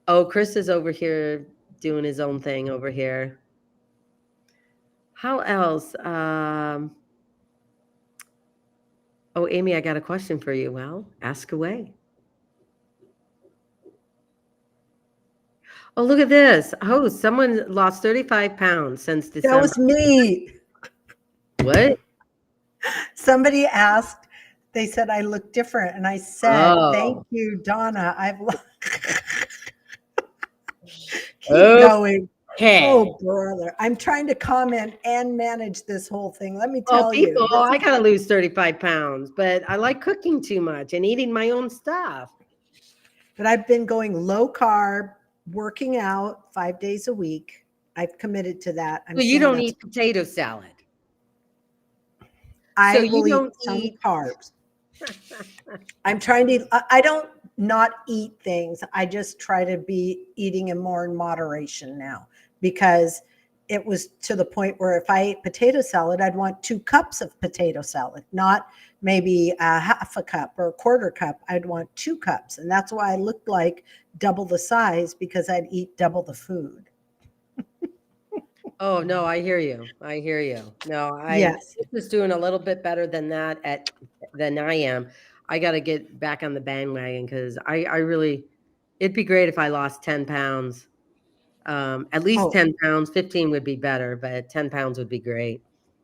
Oh, Chris is over here doing his own thing over here. How else? Oh, Amy, I got a question for you. Well, ask away. Oh, look at this. Oh, someone lost 35 pounds since That December. was me. What? Somebody asked, they said I look different. And I said, thank Oh, you, Donna. Keep going. okay. Oh, brother. I'm trying to comment and manage this whole thing. Let me Well, tell you. people, I gotta lose 35 pounds, but I like cooking too much and eating my own stuff. But I've been going low carb, working out 5 days a week. I've committed to that. I'm So you saying don't that's, eat potato salad. So I you will eat don't some eat. carbs. I'm trying to, I don't not eat things. I just try to be eating in more in moderation now because it was to the point where if I ate potato salad, I'd want 2 cups of potato salad, not maybe a half a cup or a quarter cup. I'd want 2 cups. And that's why I looked like double the size because I'd eat double the food. Oh, no, I hear you. I hear you. No, I Yes. is doing a little bit better than that than I am. I gotta get back on the bandwagon because I really it'd be great if I lost 10 pounds. At least Oh, 10 pounds, 15 would be better, but 10 pounds would be great.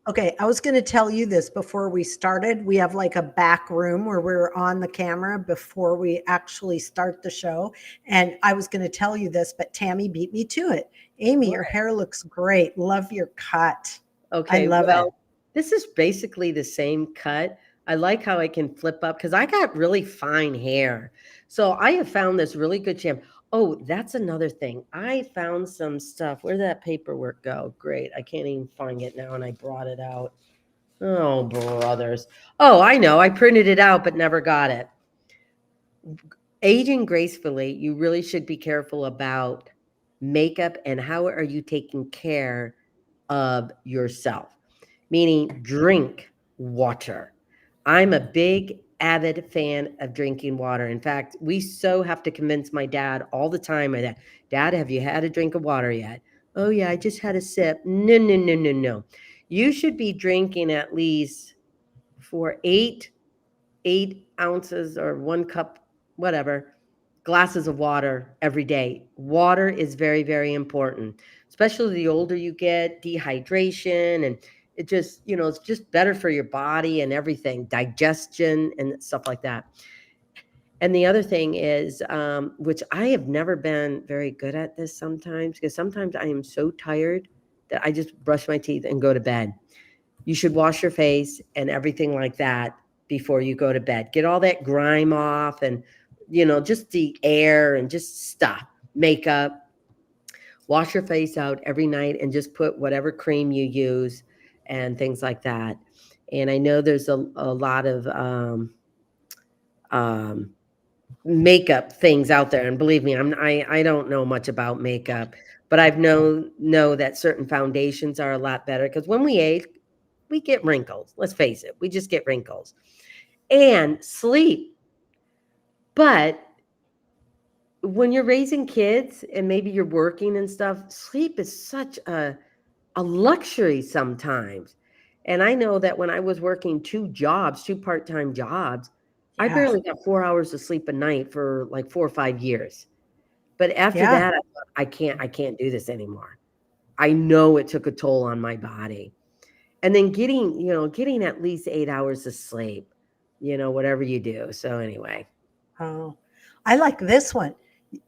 okay, I was going to tell you this before we started. We have like a back room where we're on the camera before we actually start the show. And I was going to tell you this, but Tammy beat me to it. Amy, What? your hair looks great. Love your cut. I Okay, love it. well, this is basically the same cut. I like how I can flip up because I got really fine hair. So I have found this really good shampoo. Oh, that's another thing. I found some stuff. Where did that paperwork go? Great. I can't even find it now, and I brought it out. Oh, brothers. Oh, I know. I printed it out, but never got it. Aging gracefully, you really should be careful about makeup and how are you taking care of yourself, meaning drink water. I'm a big avid fan of drinking water. In fact, we so have to convince my dad all the time. My dad, have you had a drink of water yet? Oh yeah, I just had a sip. No, no, no, no, no. You should be drinking at least for 8 ounces or 1 cup, whatever, glasses of water every day. Water is very, very important, especially the older you get, dehydration, and it just, it's just better for your body and everything, digestion and stuff like that. And the other thing is, which I have never been very good at this sometimes, because sometimes I am so tired that I just brush my teeth and go to bed. You should wash your face and everything like that before you go to bed. Get all that grime off and, just the air and just stuff, makeup. Wash your face out every night and just put whatever cream you use and things like that. And I know there's a lot of um, makeup things out there. And believe me, I don't know much about makeup, but I've know that certain foundations are a lot better because when we age, we get wrinkles. Let's face it, we just get wrinkles. And sleep. But when you're raising kids and maybe you're working and stuff, sleep is such a luxury sometimes. And I know that when I was working 2 jobs, 2 part-time jobs, I Yeah. barely got 4 hours of sleep a night for like 4 or 5 years. But after Yeah. that, I thought, I can't do this anymore. I know it took a toll on my body. And then getting at least 8 hours of sleep, whatever you do. So anyway. Oh, I like this one.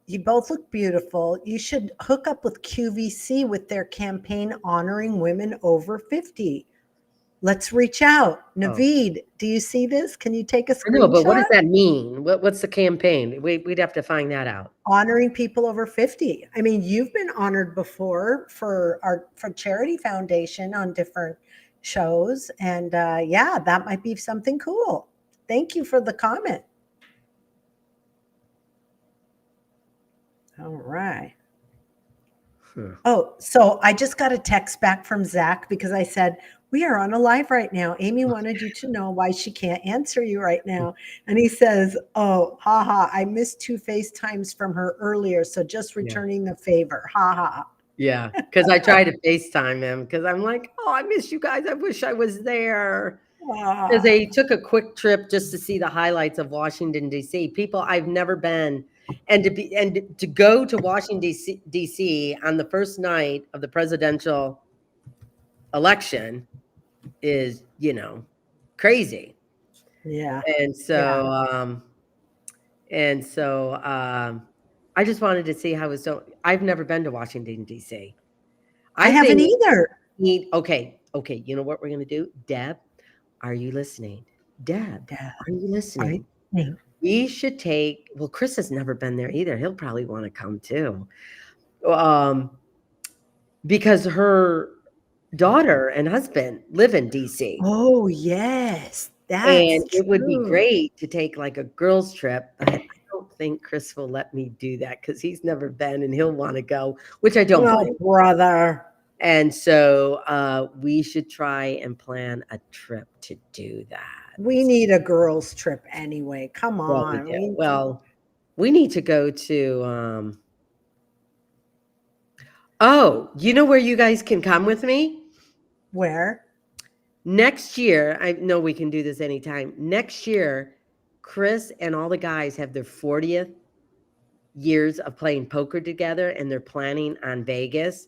You both look beautiful. You should hook up with QVC with their campaign honoring women over 50. Let's reach out. Oh, Naveed, do you see this? Can you take a I know, but what screenshot? does that mean? What's the campaign? We'd have to find that out. Honoring people over 50. I mean, you've been honored before for our for Charity Foundation on different shows. And yeah, that might be something cool. Thank you for the comment. All right. Huh. Oh, so I just got a text back from Zach because I said, we are on a live right now. Amy wanted you to know why she can't answer you right now. And he says, oh, haha, I missed 2 FaceTimes from her earlier. So just Yeah. returning the favor. Ha ha. Yeah. Because I try to FaceTime him because I'm like, oh, I miss you guys. I wish I was there. Because Ah, they took a quick trip just to see the highlights of Washington, D.C. People, I've never been and to go to Washington D.C. on the first night of the presidential election is, crazy. Yeah. And so, I just wanted to see how it was. So I've never been to Washington D.C. I I haven't think either. okay. You know what we're gonna do, Deb? Are you listening? Deb, Yeah. are you I listening? think. We should take. Well, Chris has never been there either. He'll probably want to come too, um, because her daughter and husband live in D.C. Oh, yes. That's And it would be true. great to take, like, a girls' trip, but I don't think Chris will let me do that because he's never been and he'll wanna go, which I don't Oh, blame him. brother. And so, we should try and plan a trip to do that. We need a girls' trip anyway. Come Well, we on. do. Well, we need to go to, oh, you know where you guys can come with me? Where? Next year, I know we can do this anytime. Next year, Chris and all the guys have their 40th years of playing poker together and they're planning on Vegas.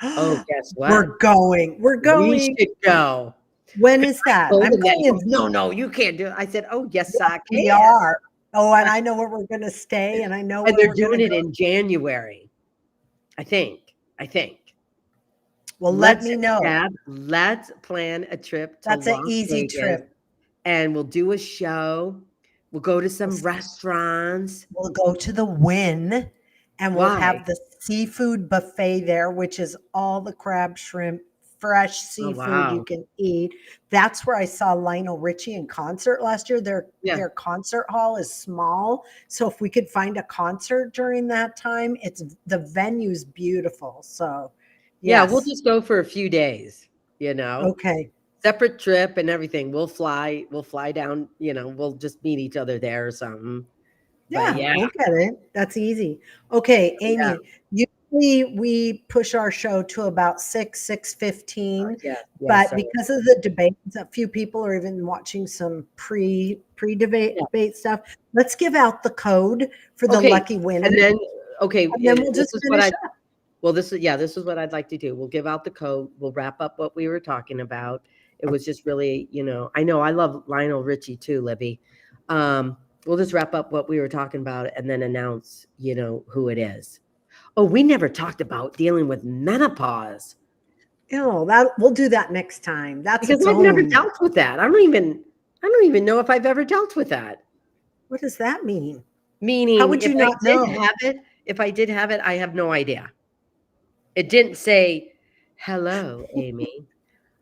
Oh, guess what? We're going. We're We going. should go. When is that? Told I'm him that. He going. goes, no, no, you can't do it. I said, oh, yes, Yes, I we can. are. Oh, and I know where we're going to stay, and I know And where they're we're going doing to it go. in January. I think. Well, let Let's me know. let's plan a trip to That's an Las easy Vegas trip. and we'll do a show. We'll go to some restaurants. We'll go to the Wynn, and we'll Why? have the seafood buffet there, which is all the crab, shrimp, fresh Oh, seafood you wow. can eat. That's where I saw Lionel Richie in concert last year. Yeah. Their concert hall is small, so if we could find a concert during that time, the venue's beautiful. So, Yeah, we'll yes. just go for a few days, Okay. separate trip and everything. We'll fly down, we'll just meet each other there or something. But Yeah, yeah, we'll get it. That's easy. Okay, yeah, Amy, usually we push our show to about 6:15, yes, yes, but sir. because of the debates, a few people are even watching some Yeah. debate stuff. Let's give out the code for the Okay, lucky winner, and then and then we'll this just is what finish up. this is what I'd like to do. We'll give out the code. We'll wrap up what we were talking about. It was just really, I know I love Lionel Richie too, Libby. We'll just wrap up what we were talking about and then announce, who it is. Oh, we never talked about dealing with menopause That we'll do that next time. That's because its I've never own. dealt with that. I don't even know if I've ever dealt with that. What does that mean? How Meaning, would you not know? if I did have it, I have no idea. It didn't say, "Hello, Amy.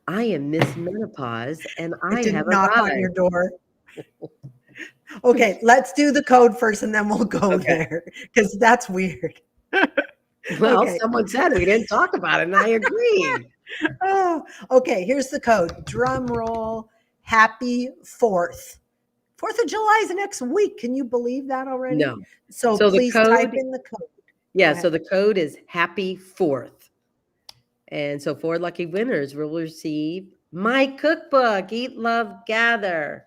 I am Miss Menopause and It I have didn't knock on arrived." your door. Okay, let's do the code first and then we'll go Okay. there because that's weird. Well, Okay. someone said we didn't talk about it, and I agreed. Oh, okay. Here's the code. Drum roll. Happy 4th. 4th of July is next week. Can you believe that already? No. So So the please type code, in the code. yeah, Go so ahead. the code is Happy 4th. And so 4 lucky winners will receive my cookbook, Eat, Love, Gather.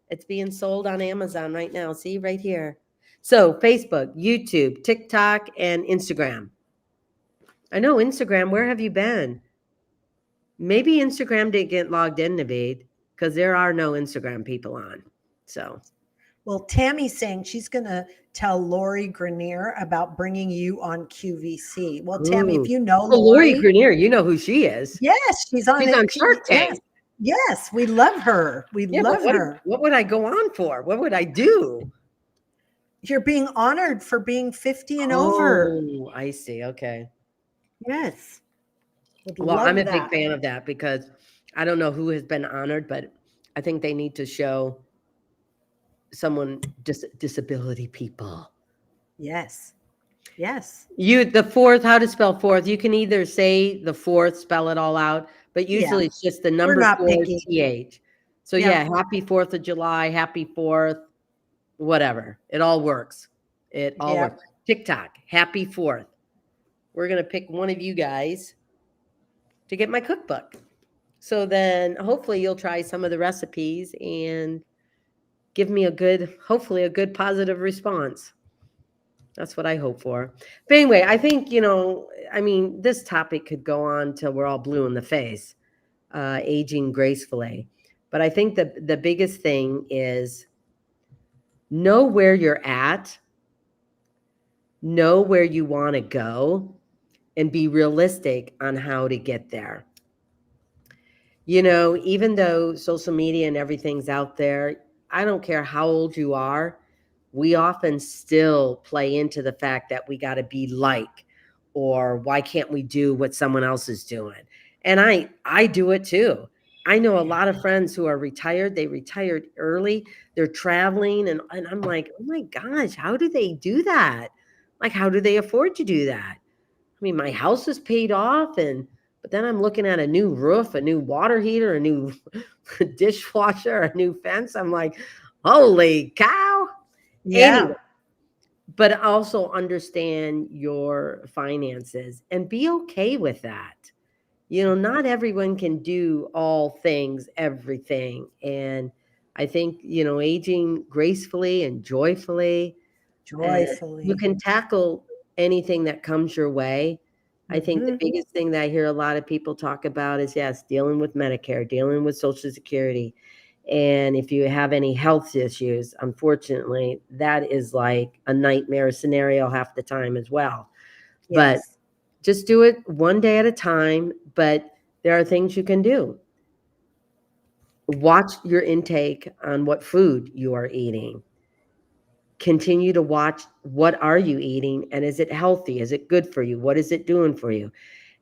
It's being sold on Amazon right now. See right here. So Facebook, YouTube, TikTok, and Instagram. I know Instagram. Where have you been? Maybe Instagram didn't get logged in, Naveed, because there are no Instagram people on. So, Well, Tammy's saying she's going to tell Lori Grenier about bringing you on QVC. Well, Tammy, if ooh. you know Oh, Lori Lori, Grenier, you know who she is. yes, she's on She's it. on Shark Yes. Tank. Yes, we love her. We Yeah, but love her. what would I go on for? What would I do? You're being honored for being 50 and over. Oh, I see. Okay. Yes. Would Well, I'm a love big that. fan of that because I don't know who has been honored, but I think they need to show someone disability people. Yes. Yes. The 4th, how to spell 4th. You can either say the 4th, spell it all out, but Yeah. usually it's just the We're number not 4 picky. th. So Yep. yeah, happy 4th of July, happy 4th, whatever. It all works. It all Yep. works. TikTok, happy 4th. We're gonna pick one of you guys to get my cookbook. So then hopefully you'll try some of the recipes and give me hopefully a good positive response. That's what I hope for. But anyway, I think, I mean, this topic could go on till we're all blue in the face, aging gracefully. But I think the biggest thing is know where you're at, know where you want to go, and be realistic on how to get there. Even though social media and everything's out there, I don't care how old you are, we often still play into the fact that we got to be like, or why can't we do what someone else is doing? And I do it too. I know a lot of friends who are retired, they retired early, they're traveling, and I'm like, oh my gosh, how do they do that? Like, how do they afford to do that? I mean, my house is paid off, but then I'm looking at a new roof, a new water heater, a new dishwasher, a new fence. I'm like, holy cow. Yeah. Anyway, but also understand your finances and be okay with that. Not everyone can do all things, everything. And I think, aging gracefully and joyfully, you Joyfully. can tackle anything that comes your way. I think the Hmm. biggest thing that I hear a lot of people talk about is, yes, dealing with Medicare, dealing with Social Security. And if you have any health issues, unfortunately, that is like a nightmare scenario half the time as well. But Yes. just do it one day at a time. But there are things you can do. Watch your intake on what food you are eating. Continue to watch, what are you eating, and is it healthy? Is it good for you? What is it doing for you?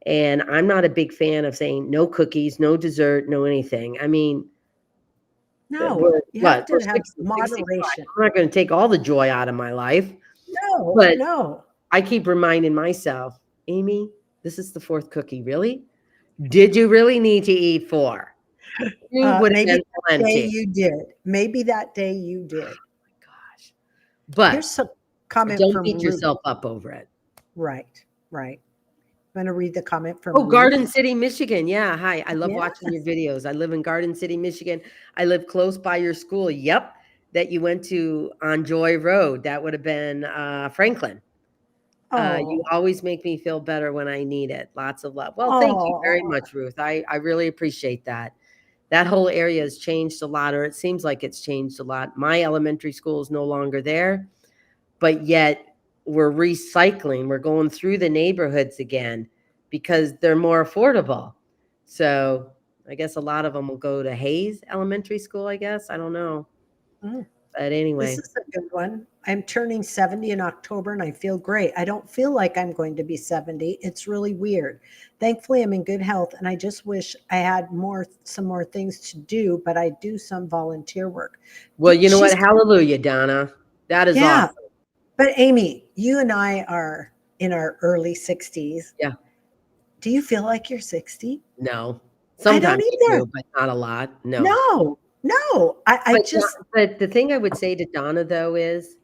And I'm not a big fan of saying no cookies, no dessert, no anything. I mean, No, we're you have what? We're to have 60, 65. moderation. I'm not going to take all the joy out of my life, No, but no. I keep reminding myself, Amy, this is the fourth cookie. Really? Did you really need to eat four? Two would have Maybe been that day plenty. you did. Maybe that day you did. Gosh. But Here's some comment don't from beat Ruth. yourself up over it. Right, right. I'm going to read the comment from Oh, Garden Ruth. City, Michigan. Yeah, hi. I love Yes. watching your videos. I live in Garden City, Michigan. I live close by your school. Yep, that you went to on Joy Road. That would have been Franklin. You Oh, always make me feel better when I need it. Lots of love. Well, thank you very oh, much, Ruth. I really appreciate that. That whole area has changed a lot, or it seems like it's changed a lot. My elementary school is no longer there, but yet we're recycling. We're going through the neighborhoods again because they're more affordable. So I guess a lot of them will go to Hayes Elementary School, I guess. I don't know. mm, But this anyway, is a good one. I'm turning 70 in October and I feel great. I don't feel like I'm going to be 70. It's really weird. Thankfully, I'm in good health and I just wish I had some more things to do, but I do some volunteer work. well, you know what? She's, Hallelujah, Donna. That is yeah. awesome. But Amy, you and I are in our early 60s. Yeah. Do you feel like you're 60? No. I don't Sometimes I either. do, but not a lot. No. No, no. I But just, but the thing I would say to Donna though is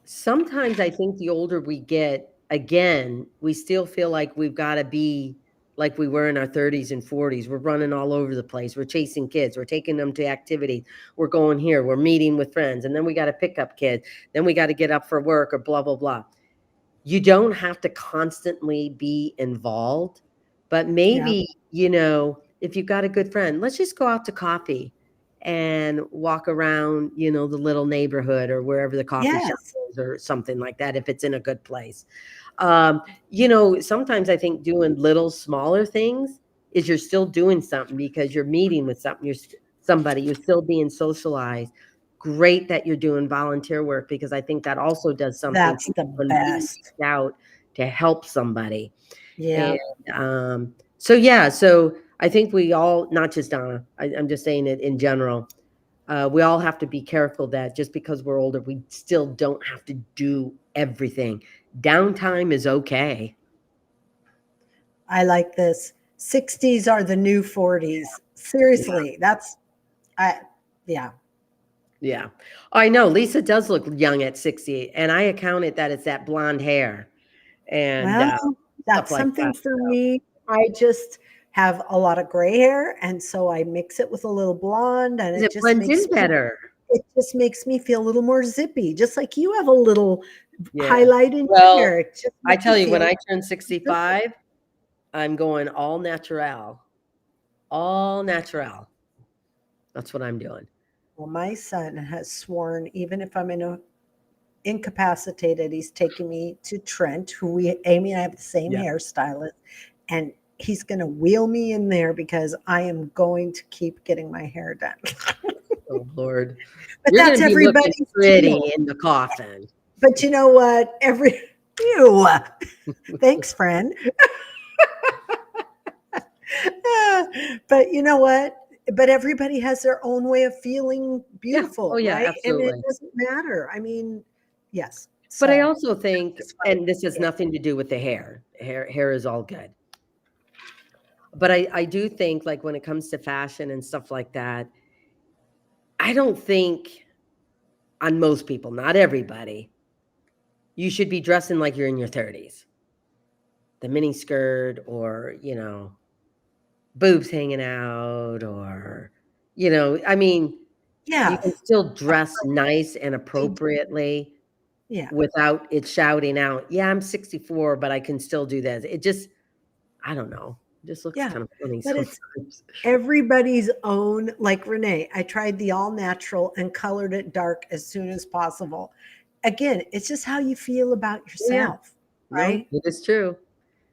sometimes I think the older we get, again, we still feel like we've got to be like we were in our 30s and 40s. We're running all over the place. We're chasing kids. We're taking them to activities. We're going here. We're meeting with friends. And then we got to pick up kids. Then we got to get up for work or blah, blah, blah. You don't have to constantly be involved, but yeah. maybe, if you've got a good friend, let's just go out to coffee and walk around, the little neighborhood or wherever the coffee shop Yes. is or something like that, if it's in a good place. Sometimes I think doing little smaller things is you're still doing something because you're meeting with somebody, you're still being socialized. Great that you're doing volunteer work because I think that also does something That's to the you when being best. reached out to help somebody. Yeah. And so yeah, so I think we all, not just Donna, I'm just saying it in general. We all have to be careful that just because we're older, we still don't have to do everything. Downtime is okay. I like this. 60s are the new 40s. Yeah. Seriously. I, yeah. Yeah. I know Lisa does look young at 60, and I account it that it's that blonde hair and Well, stuff that's like that. something for So, me. I just have a lot of gray hair, and so I mix it with a little blonde, and 'cause it blends in better. it just makes me feel a little more zippy, just like you have a little Yeah. highlighting Well, hair. Just I make tell you, when feel I turn 65, I'm going all natural. All natural. That's what I'm doing. well, my son has sworn, even if I'm incapacitated, he's taking me to Trent, who Amy and I have the same Yeah. hairstylist, and he's going to wheel me in there because I am going to keep getting my hair done. Oh, Lord. But You're going that's to be looking everybody's pretty deal. in the coffin. But you know what? You. Thanks, friend. But you know what? But everybody has their own way of feeling Yeah. Oh, beautiful, yeah, right? And it absolutely. doesn't matter. I mean, yes. But I So also think, it's fun. and this has Yeah. nothing to do with the hair. Hair is all good. But I do think, like, when it comes to fashion and stuff like that, I don't think on most people, not everybody, you should be dressing like you're in your 30s. The mini skirt or, boobs hanging out or, I mean, you Yeah. can still dress nice and appropriately Yeah. without it shouting out, "Yeah, I'm 64, but I can still do this." It just I don't know. It just looks Yeah. kind of funny But it's sometimes. everybody's own, like Renee, I tried the all natural and colored it dark as soon as possible. Again, it's just how you feel about Oh, yeah. yourself, No, right? it is true.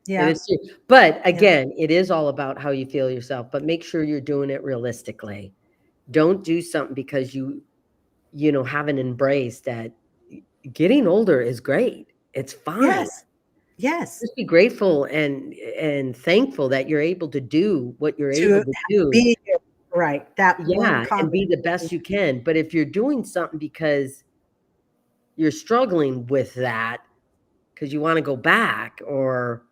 It Yeah. is true. But Yeah. again, it is all about how you feel yourself, but make sure you're doing it realistically. Don't do something because you haven't embraced that getting older is great. It's fine. Yes. Yes. Just be grateful and thankful that you're able to do what you're able To to do. be right. That one Yeah, and comment. be the best you can. But if you're doing something because you're struggling with that, because you want to go back or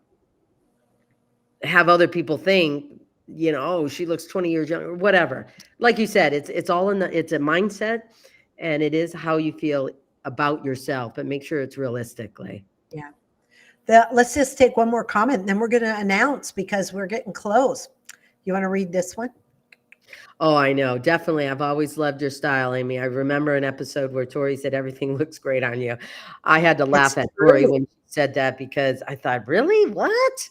have other people think, oh, she looks 20 years younger, whatever. Like you said, it's all it's a mindset and it is how you feel about yourself, but make sure it's realistically. Yeah. Let's just take one more comment, and then we're going to announce because we're getting close. You want to read this one? Oh, I know. Definitely. I've always loved your style, Amy. I remember an episode where Tori said everything looks great on you. I had to laugh It's at Tori true. when she said that because I thought, really? What?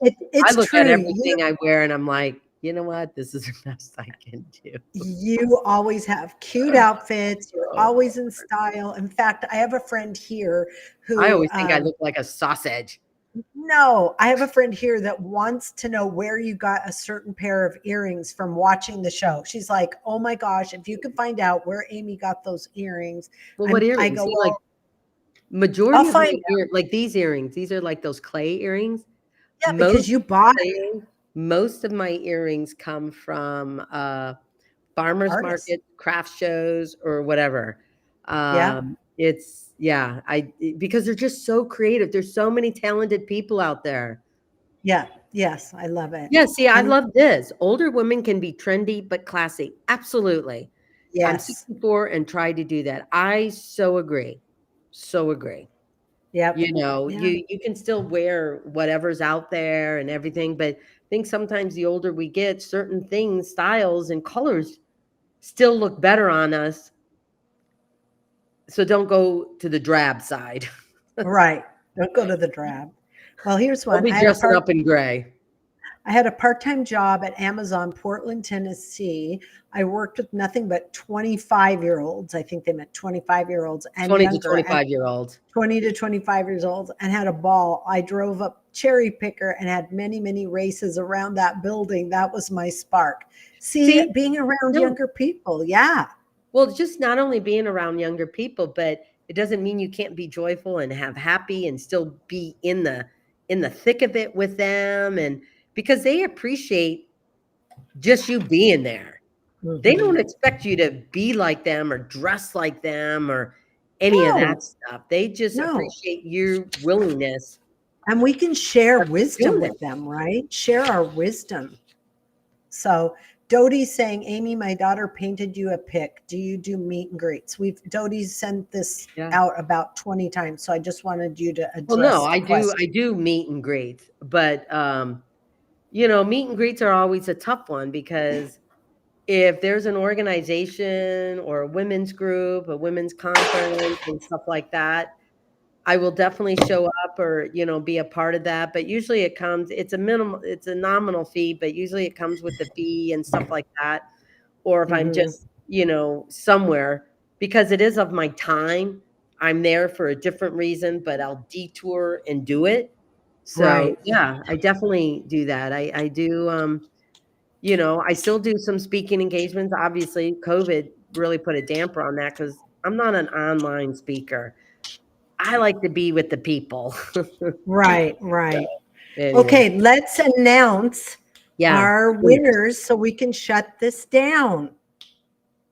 I It's look at true. everything I wear and I'm like, you know what? This is the best I can do. You always have cute outfits. You're Oh, always in style. In fact, I have a friend here I who, always think I look like a sausage. no, I have a friend here that wants to know where you got a certain pair of earrings from watching the show. She's like, oh my gosh, if you could find out where Amy got those earrings. Well, what I earrings? go, See, like well, I'll majority of my find out. like these earrings, these are like those clay earrings. Yeah, Most because you bought clay earrings, most of my earrings come from farmers artists. market, craft shows, or whatever. Yeah. It's yeah, because they're just so creative. There's so many talented people out there. Yeah. Yes. I love it. Yeah, see, I And love this. Older women can be trendy but classy. Absolutely. I'm yes. 64 and try to do that. I so agree. So agree. Yep. Yeah. You can still wear whatever's out there and everything, but I think sometimes the older we get, certain things, styles and colors still look better on us. So don't go to the drab side. Right. Don't go to the drab. Well, here's Don't one. be dressing up in gray. I had a part-time job at Amazon, Portland, Tennessee. I worked with nothing but 25-year-olds. I think they meant 25-year-olds and 20 to younger, and 25-year-olds. 20 to 25 years old, and had a ball. I drove up cherry picker and had many, many races around that building. That was my spark. See, See, being around no. younger people. Yeah. Well, just not only being around younger people, but it doesn't mean you can't be joyful and have happy and still be in the thick of it with them and because they appreciate just you being there. They Mhm. don't expect you to be like them or dress like them or any of that No, stuff. They just no. appreciate your willingness And we can share of wisdom doing it. with them, right? Share our wisdom. So Dodie's saying, Amy, my daughter painted you a pic. Do you do meet and greets? Dodie's sent this Yeah. out about 20 times. So I just wanted you to Well, no, address the I do question. I do meet and greets, but meet and greets are always a tough one because if there's an organization or a women's group, a women's conference and stuff like that, I will definitely show up or, be a part of that. But usually it's a nominal fee, but usually it comes with the fee and stuff like that. Or if I'm Mhm. just, somewhere, because it is of my time, I'm there for a different reason, but I'll detour and do it. So Right. yeah, I definitely do that. I do, I still do some speaking engagements. Obviously, COVID really put a damper on that because I'm not an online speaker. I like to be with the people. Right. Right. Anyway, Okay, let's announce yeah. our Please. winners so we can shut this down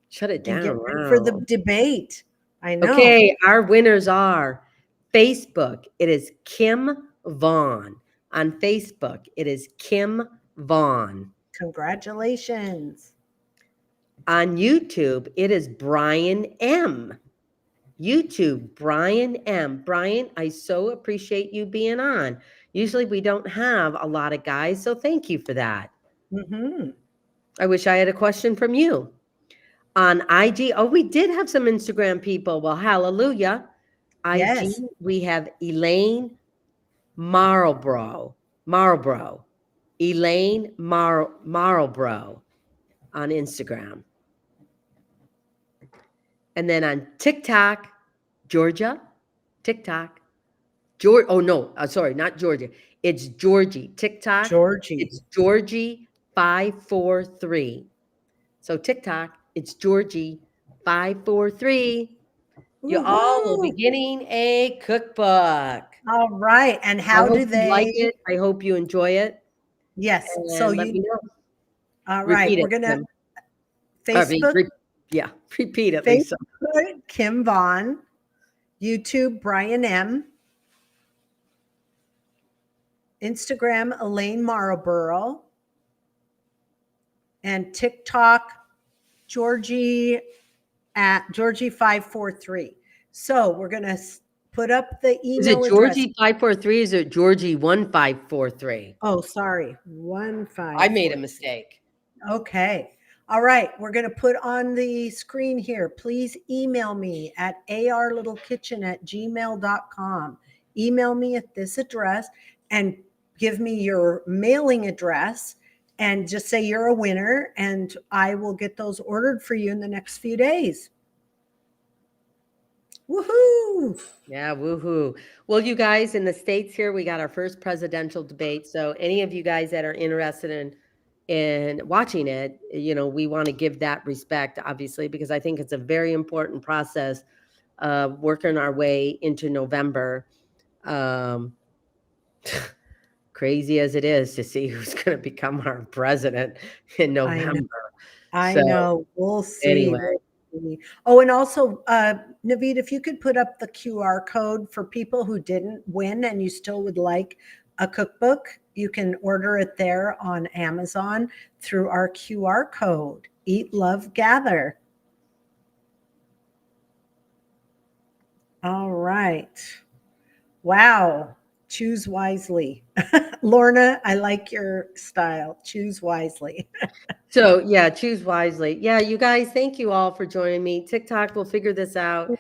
Shut it and get down. ready for the Wow. debate. I know. Okay, our winners are Facebook. It is Kim Vaughn. On Facebook, it is Kim Vaughn. Congratulations. On YouTube, it is Brian M. YouTube, Brian M. Brian, I so appreciate you being on. Usually we don't have a lot of guys, so thank you for that. Hmm. I wish I had a question from you. On IG, oh, we did have some Instagram people. Well, hallelujah. IG, Yes. we have Elaine Marlborough. Elaine Marlborough on Instagram. And then on TikTok, Georgia, TikTok, oh no, sorry, not Georgia. It's Georgie. TikTok, Georgie. it's Georgie 543. So TikTok, it's Georgie 543. You all will be Woohoo. getting a cookbook. All right. And I how hope do you like they? it. I hope you enjoy it. Yes. So And let me you, know. all right. Repeat We're it, going to Kim. I mean, Facebook, yeah, repeat it, Lisa. Facebook, Kim Vaughn, YouTube, Brian M, Instagram, Elaine Marlborough, and TikTok, Georgie at Georgie543. So we're going to put up the Is it email address. Georgie 543? Is it Georgie 1543? Oh, sorry. I made a 1543. mistake. Okay. All right. We're going to put on the screen here. Please email me at arlittlekitchen@gmail.com. Email me at this address and give me your mailing address and just say you're a winner, and I will get those ordered for you in the next few days. Woohoo! Yeah, woohoo. Well, you guys in the States here, we got our first presidential debate. So any of you guys that are interested in watching it, we want to give that respect, obviously, because I think it's a very important process of working our way into November. Um, crazy as it is to see who's going to become our president in I know. November. I So know. We'll see. anyway, We'll see. Oh, and also, Naveed, if you could put up the QR code for people who didn't win and you still would like a cookbook, you can order it there on Amazon through our QR code. Eat, Love, Gather. All right. Wow. Choose wisely. Lorna, I like your style. Choose wisely. so yeah, choose wisely. Yeah, you guys, thank you all for joining me. TikTok, we'll figure this out.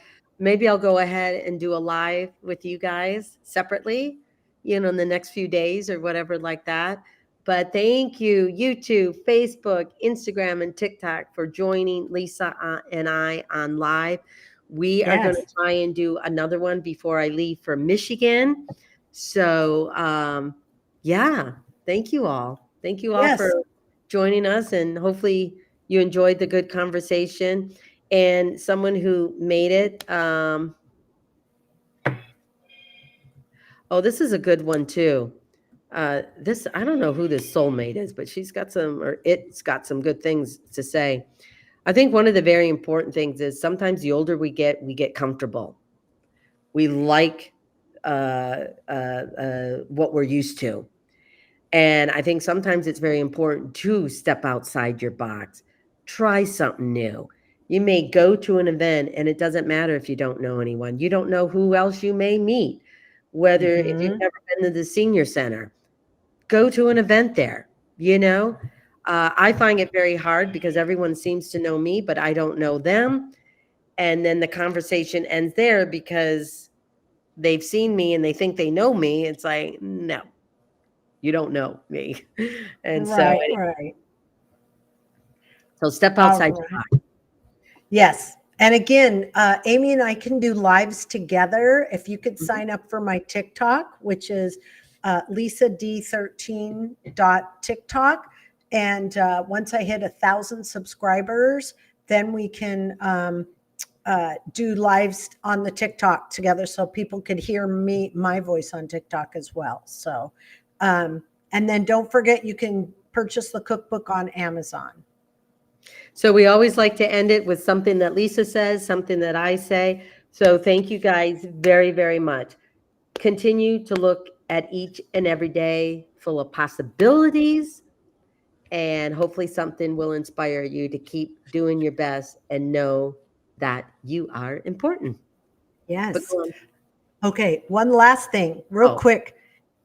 Maybe I'll go ahead and do a live with you guys separately, in the next few days or whatever like that. But thank you, YouTube, Facebook, Instagram, and TikTok for joining Lisa and I on live. We are going to Yes. try and do another one before I leave for Michigan. So, yeah, thank you all. Thank you all for Yes. joining us, and hopefully you enjoyed the good conversation. And someone who made it, oh, this is a good one too. This, I don't know who this soulmate is, but it's got some good things to say. I think one of the very important things is sometimes the older we get comfortable. We like what we're used to. And I think sometimes it's very important to step outside your box, try something new. You may go to an event and it doesn't matter if you don't know anyone. You don't know who else you may meet, whether if you've Hmm. never been to the senior center, go to an event there, you know? I find it very hard because everyone seems to know me, but I don't know them. And then the conversation ends there because they've seen me and they think they know me. It's like, no, you don't know me. And so, Right, right. so step All outside your right. box. Yes. And again, Amy and I can do lives together. If you could Mhm. sign up for my TikTok, which is Lisa D13.TikTok. And once I hit 1,000 subscribers, then we can do lives on the TikTok together so people could hear my voice on TikTok as well. So, and then don't forget, you can purchase the cookbook on Amazon. So we always like to end it with something that Lisa says, something that I say. So thank you guys very, very much. Continue to look at each and every day full of possibilities, and hopefully something will inspire you to keep doing your best and know that you are important. But Yes. go on. Okay, one last thing, real Oh, quick.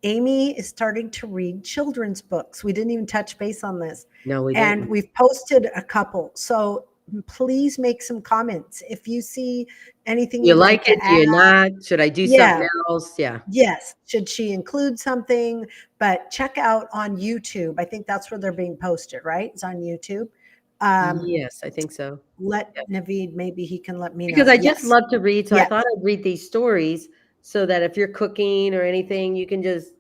Amy is starting to read children's books. We didn't even touch base on this. no, we And didn't. we've posted a couple. So please make some comments. If you see anything Do you you'd like like to it? Do add, you not? Should I do something yeah, else? Yeah. yes. Should she include something? But check out on YouTube. I think that's where they're being posted, right? It's on YouTube. Yes, I think so. Let Yep. Naveed, maybe he can let me Because know. I just Yes. love to read, so I Yes. thought I'd read these stories so that if you're cooking or anything, you can just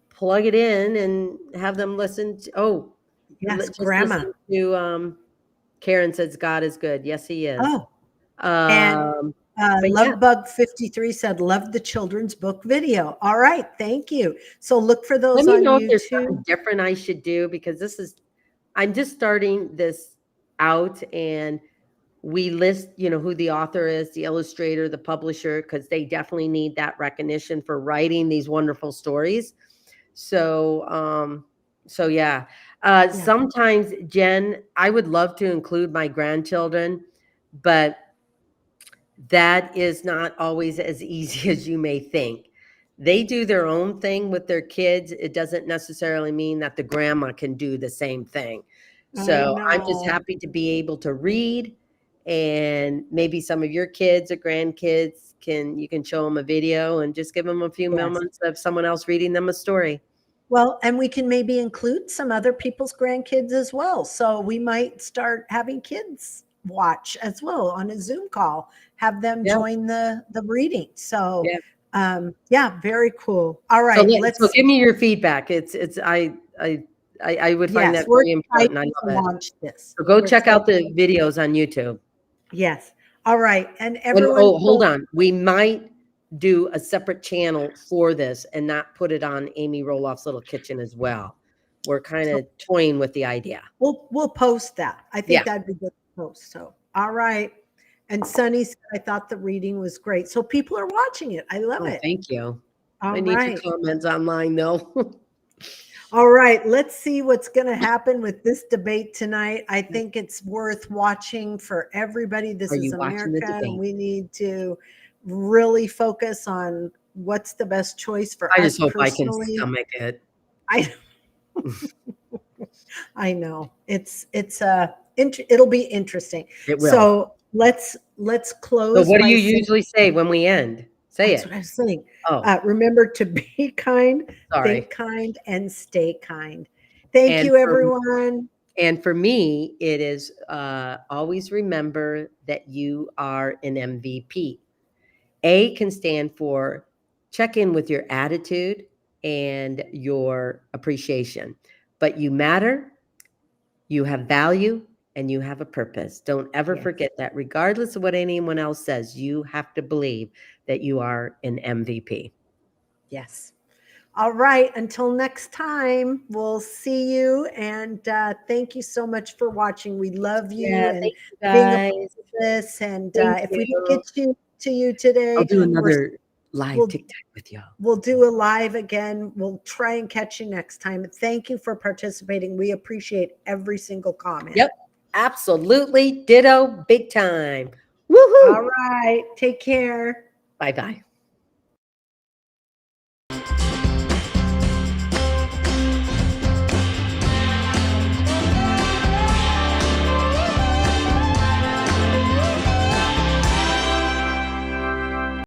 plug it in and have them listen to, Yes. just Grandma. listen to, Karen says God is good. Yes, he is. Oh, and Um, but yeah, Lovebug53 said, love the children's book video. All right. Thank you. So look for let those me on know if there's YouTube. something different I should do, because I'm just starting this out, and we list, who the author is, the illustrator, the publisher, because they definitely need that recognition for writing these wonderful stories. So, yeah. Yeah. Sometimes, Jen, I would love to include my grandchildren, but that is not always as easy as you may think. They do their own thing with their kids. It doesn't necessarily mean that the grandma can do the same thing. I So I'm just know. happy to be able to read, and maybe some of your kids or grandkids you can show them a video and just give them a few Yes. moments of someone else reading them a story. Well, and we can maybe include some other people's grandkids as well. So we might start having kids watch as well on a Zoom call, have them Yeah, join the reading. So yeah. yeah, very cool. All So right, so let's give me your feedback. I would find yes, that we're very excited important. I to love it. launch this. So go We're check excited. out the videos on YouTube. Yes. All right. And And everyone, hold on. We might do a separate channel for this and not put it on Amy Roloff's Little Kitchen as well. We're kind so of toying with the idea. we'll post that. I Yeah. think that'd be good to post. So all right. And Sunny said, I thought the reading was great. So people are watching it. I love Oh, it. thank you. All I need your right. comments online though. All right. Let's see what's going to happen with this debate tonight. I think it's worth watching for everybody. This Are is you watching the America, and debate? we need to really focus on what's the best choice for I us just hope I can personally. stomach it. I I know it'll be interesting. It will. So let's So close what do by you saying usually say when we end? Say that's it. what I was saying. Oh, Remember to be kind, sorry. think kind, and stay kind. Thank And you, for everyone. And for me, it is always remember that you are an MVP. A can stand for check in with your attitude and your appreciation. But you matter, you have value, and you have a purpose. Don't ever Yes, forget that, regardless of what anyone else says, you have to believe that you are an MVP. yes. All right. Until next time, we'll see you. And thank you so much for watching. We love you Yeah, and thank you being a part guys. of this. And Thank if we didn't you. get to you I'll today, do another live we'll TikTok with y'all. we'll do a live again. We'll try and catch you next time. Thank you for participating. We appreciate every single comment. Yep, absolutely. Ditto, big time. All Woohoo! right. Take care. Bye bye.